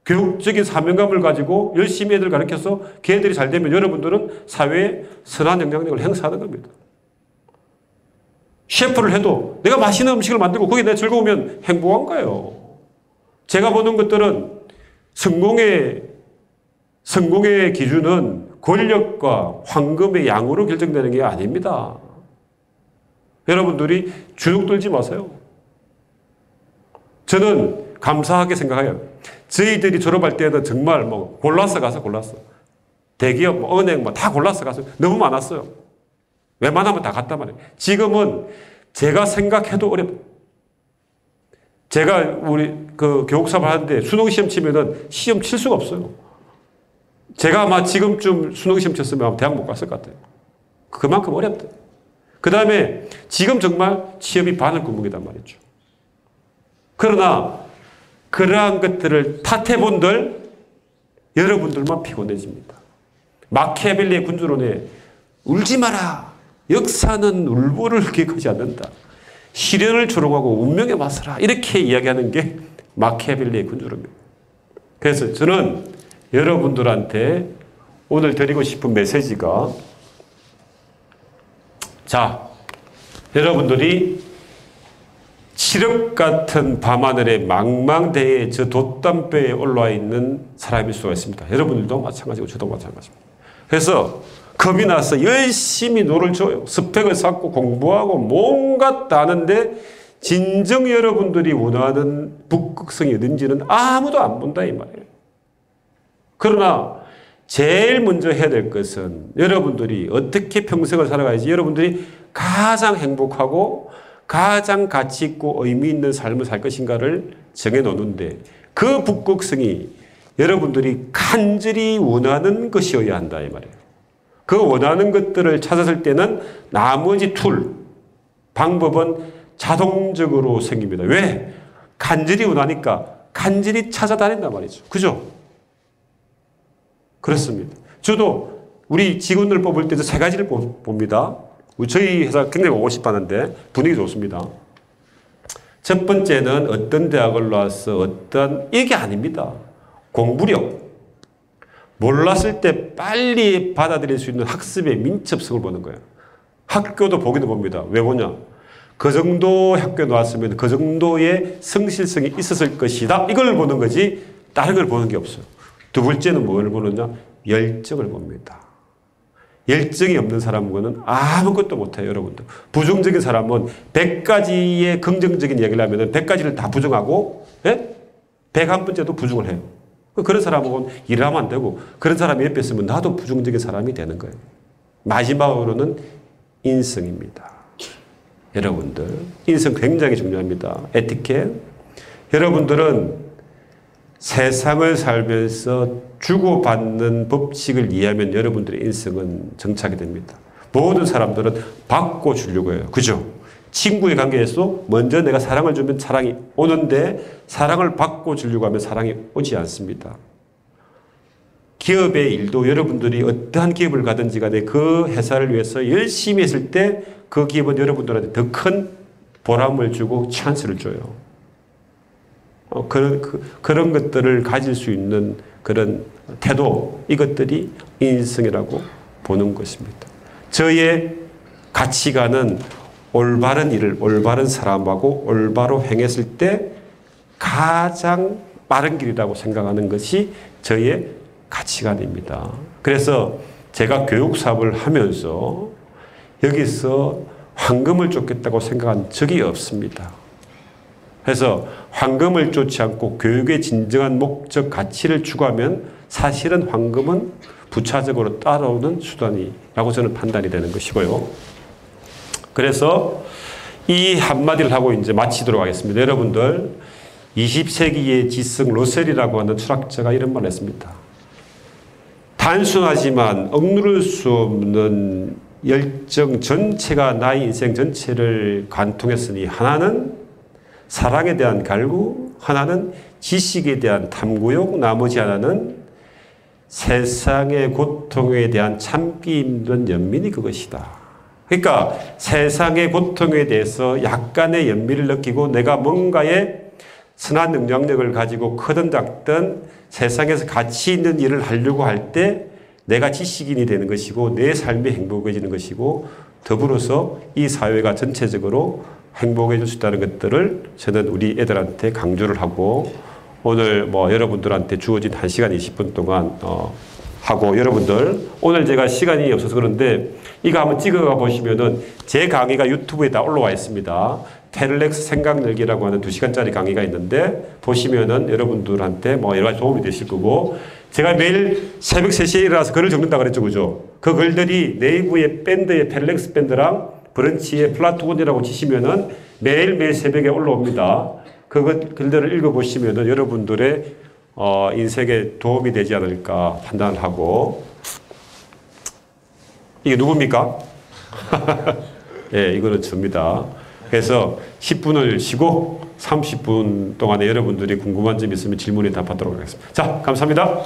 교육적인 사명감을 가지고 열심히 애들 가르쳐서 걔들이 잘 되면 여러분들은 사회에 선한 영향력을 행사하는 겁니다. 셰프를 해도 내가 맛있는 음식을 만들고 거기에 내가 즐거우면 행복한 거예요. 제가 보는 것들은 성공의 기준은 권력과 황금의 양으로 결정되는 게 아닙니다. 여러분들이 주눅 들지 마세요. 저는 감사하게 생각해요. 저희들이 졸업할 때는 정말 뭐 골라서 가서 골랐어. 대기업, 은행 다 골라서 가서 너무 많았어요. 웬만하면 다 갔단 말이에요. 지금은 제가 생각해도 어렵다. 제가 우리 그 교육사업을 하는데 수능시험 치면은 시험 칠 수가 없어요. 제가 아마 지금쯤 수능시험 쳤으면 아마 대학 못 갔을 것 같아요. 그만큼 어렵다. 그 다음에 지금 정말 취업이 바늘구멍이단 말이죠. 그러나 그러한 것들을 탓해본들 여러분들만 피곤해집니다. 마키아벨리의 군주론에 울지 마라. 역사는 울보를 기억하지 않는다. 시련을 조롱하고 운명에 맞서라. 이렇게 이야기하는 게 마키아벨리의 군주론입니다. 그래서 저는 여러분들한테 오늘 드리고 싶은 메시지가, 자, 여러분들이 칠흑 같은 밤하늘의 망망대해에 저 돛담배에 올라와 있는 사람일 수가 있습니다. 여러분들도 마찬가지고 저도 마찬가지입니다. 그래서 겁이 나서 열심히 노를 줘요. 스펙을 쌓고 공부하고 뭔가 다 하는데 진정 여러분들이 원하는 북극성이 어딘지는 아무도 안 본다 이 말이에요. 그러나 제일 먼저 해야 될 것은 여러분들이 어떻게 평생을 살아가야지 여러분들이 가장 행복하고 가장 가치 있고 의미 있는 삶을 살 것인가를 정해놓는데 그 북극성이 여러분들이 간절히 원하는 것이어야 한다 이 말이에요. 그 원하는 것들을 찾았을 때는 나머지 방법은 자동적으로 생깁니다. 왜? 간절히 원하니까 간절히 찾아다닌단 말이죠. 그죠? 그렇습니다. 저도 우리 직원들 뽑을 때도 세 가지를 봅니다. 저희 회사 굉장히 오고 싶었는데 분위기 좋습니다. 첫 번째는 어떤 대학을 나와서 이게 아닙니다. 공부력. 몰랐을 때 빨리 받아들일 수 있는 학습의 민첩성을 보는 거예요. 학교도 보기도 봅니다. 왜 보냐? 그 정도 학교에 나왔으면 그 정도의 성실성이 있었을 것이다. 이걸 보는 거지 다른 걸 보는 게 없어요. 두 번째는 뭘 보느냐? 열정을 봅니다. 열정이 없는 사람은 아무것도 못해요. 여러분들. 부정적인 사람은 100가지의 긍정적인 얘기를 하면 100가지를 다 부정하고 101번째도 부정을 해요. 그런 사람은 일하면 안 되고 그런 사람이 옆에 있으면 나도 부정적인 사람이 되는 거예요. 마지막으로는 인성입니다. 여러분들 인성 굉장히 중요합니다. 에티켓. 여러분들은 세상을 살면서 주고받는 법칙을 이해하면 여러분들의 인성은 정착이 됩니다. 모든 사람들은 받고 주려고 해요. 그죠? 친구의 관계에서 먼저 내가 사랑을 주면 사랑이 오는데 사랑을 받고 주려고 하면 사랑이 오지 않습니다. 기업의 일도 여러분들이 어떠한 기업을 가든지 간에 그 회사를 위해서 열심히 했을 때 그 기업은 여러분들한테 더 큰 보람을 주고 찬스를 줘요. 그런 것들을 가질 수 있는 그런 태도, 이것들이 인성이라고 보는 것입니다. 저의 가치관은 올바른 일을 올바른 사람하고 올바로 행했을 때 가장 빠른 길이라고 생각하는 것이 저의 가치관입니다. 그래서 제가 교육 사업을 하면서 여기서 황금을 쫓겠다고 생각한 적이 없습니다. 그래서 황금을 쫓지 않고 교육의 진정한 목적 가치를 추구하면 사실은 황금은 부차적으로 따라오는 수단이라고 저는 판단이 되는 것이고요. 그래서 이 한마디를 하고 이제 마치도록 하겠습니다. 여러분들 20세기의 지성 러셀이라고 하는 철학자가 이런 말을 했습니다. 단순하지만 억누를 수 없는 열정 전체가 나의 인생 전체를 관통했으니 하나는 사랑에 대한 갈구, 하나는 지식에 대한 탐구욕, 나머지 하나는 세상의 고통에 대한 참기 힘든 연민이 그것이다. 그러니까 세상의 고통에 대해서 약간의 연민을 느끼고 내가 뭔가의 선한 능력을 가지고 크든 작든 세상에서 가치 있는 일을 하려고 할 때 내가 지식인이 되는 것이고 내 삶이 행복해지는 것이고 더불어서 이 사회가 전체적으로 행복해질 수 있다는 것들을 저는 우리 애들한테 강조를 하고 오늘 여러분들한테 주어진 1시간 20분 동안 하고 여러분들 오늘 제가 시간이 없어서 그런데 이거 한번 찍어가 보시면은 제 강의가 유튜브에 다 올라와 있습니다. 텔렉스 생각늘기라고 하는 2시간짜리 강의가 있는데 보시면은 여러분들한테 여러 가지 도움이 되실 거고 제가 매일 새벽 3시에 일어나서 글을 적는다 그랬죠. 그죠? 그 글들이 네이버의 밴드의 텔렉스 밴드랑 브런치의 플라토곤이라고 치시면은 매일매일 새벽에 올라옵니다. 그 글들을 읽어보시면은 여러분들의 인생에 도움이 되지 않을까 판단을 하고 이게 누굽니까? 예, 이거는 접니다. 그래서 10분을 쉬고 30분 동안에 여러분들이 궁금한 점 있으면 질문에 답하도록 하겠습니다. 자, 감사합니다.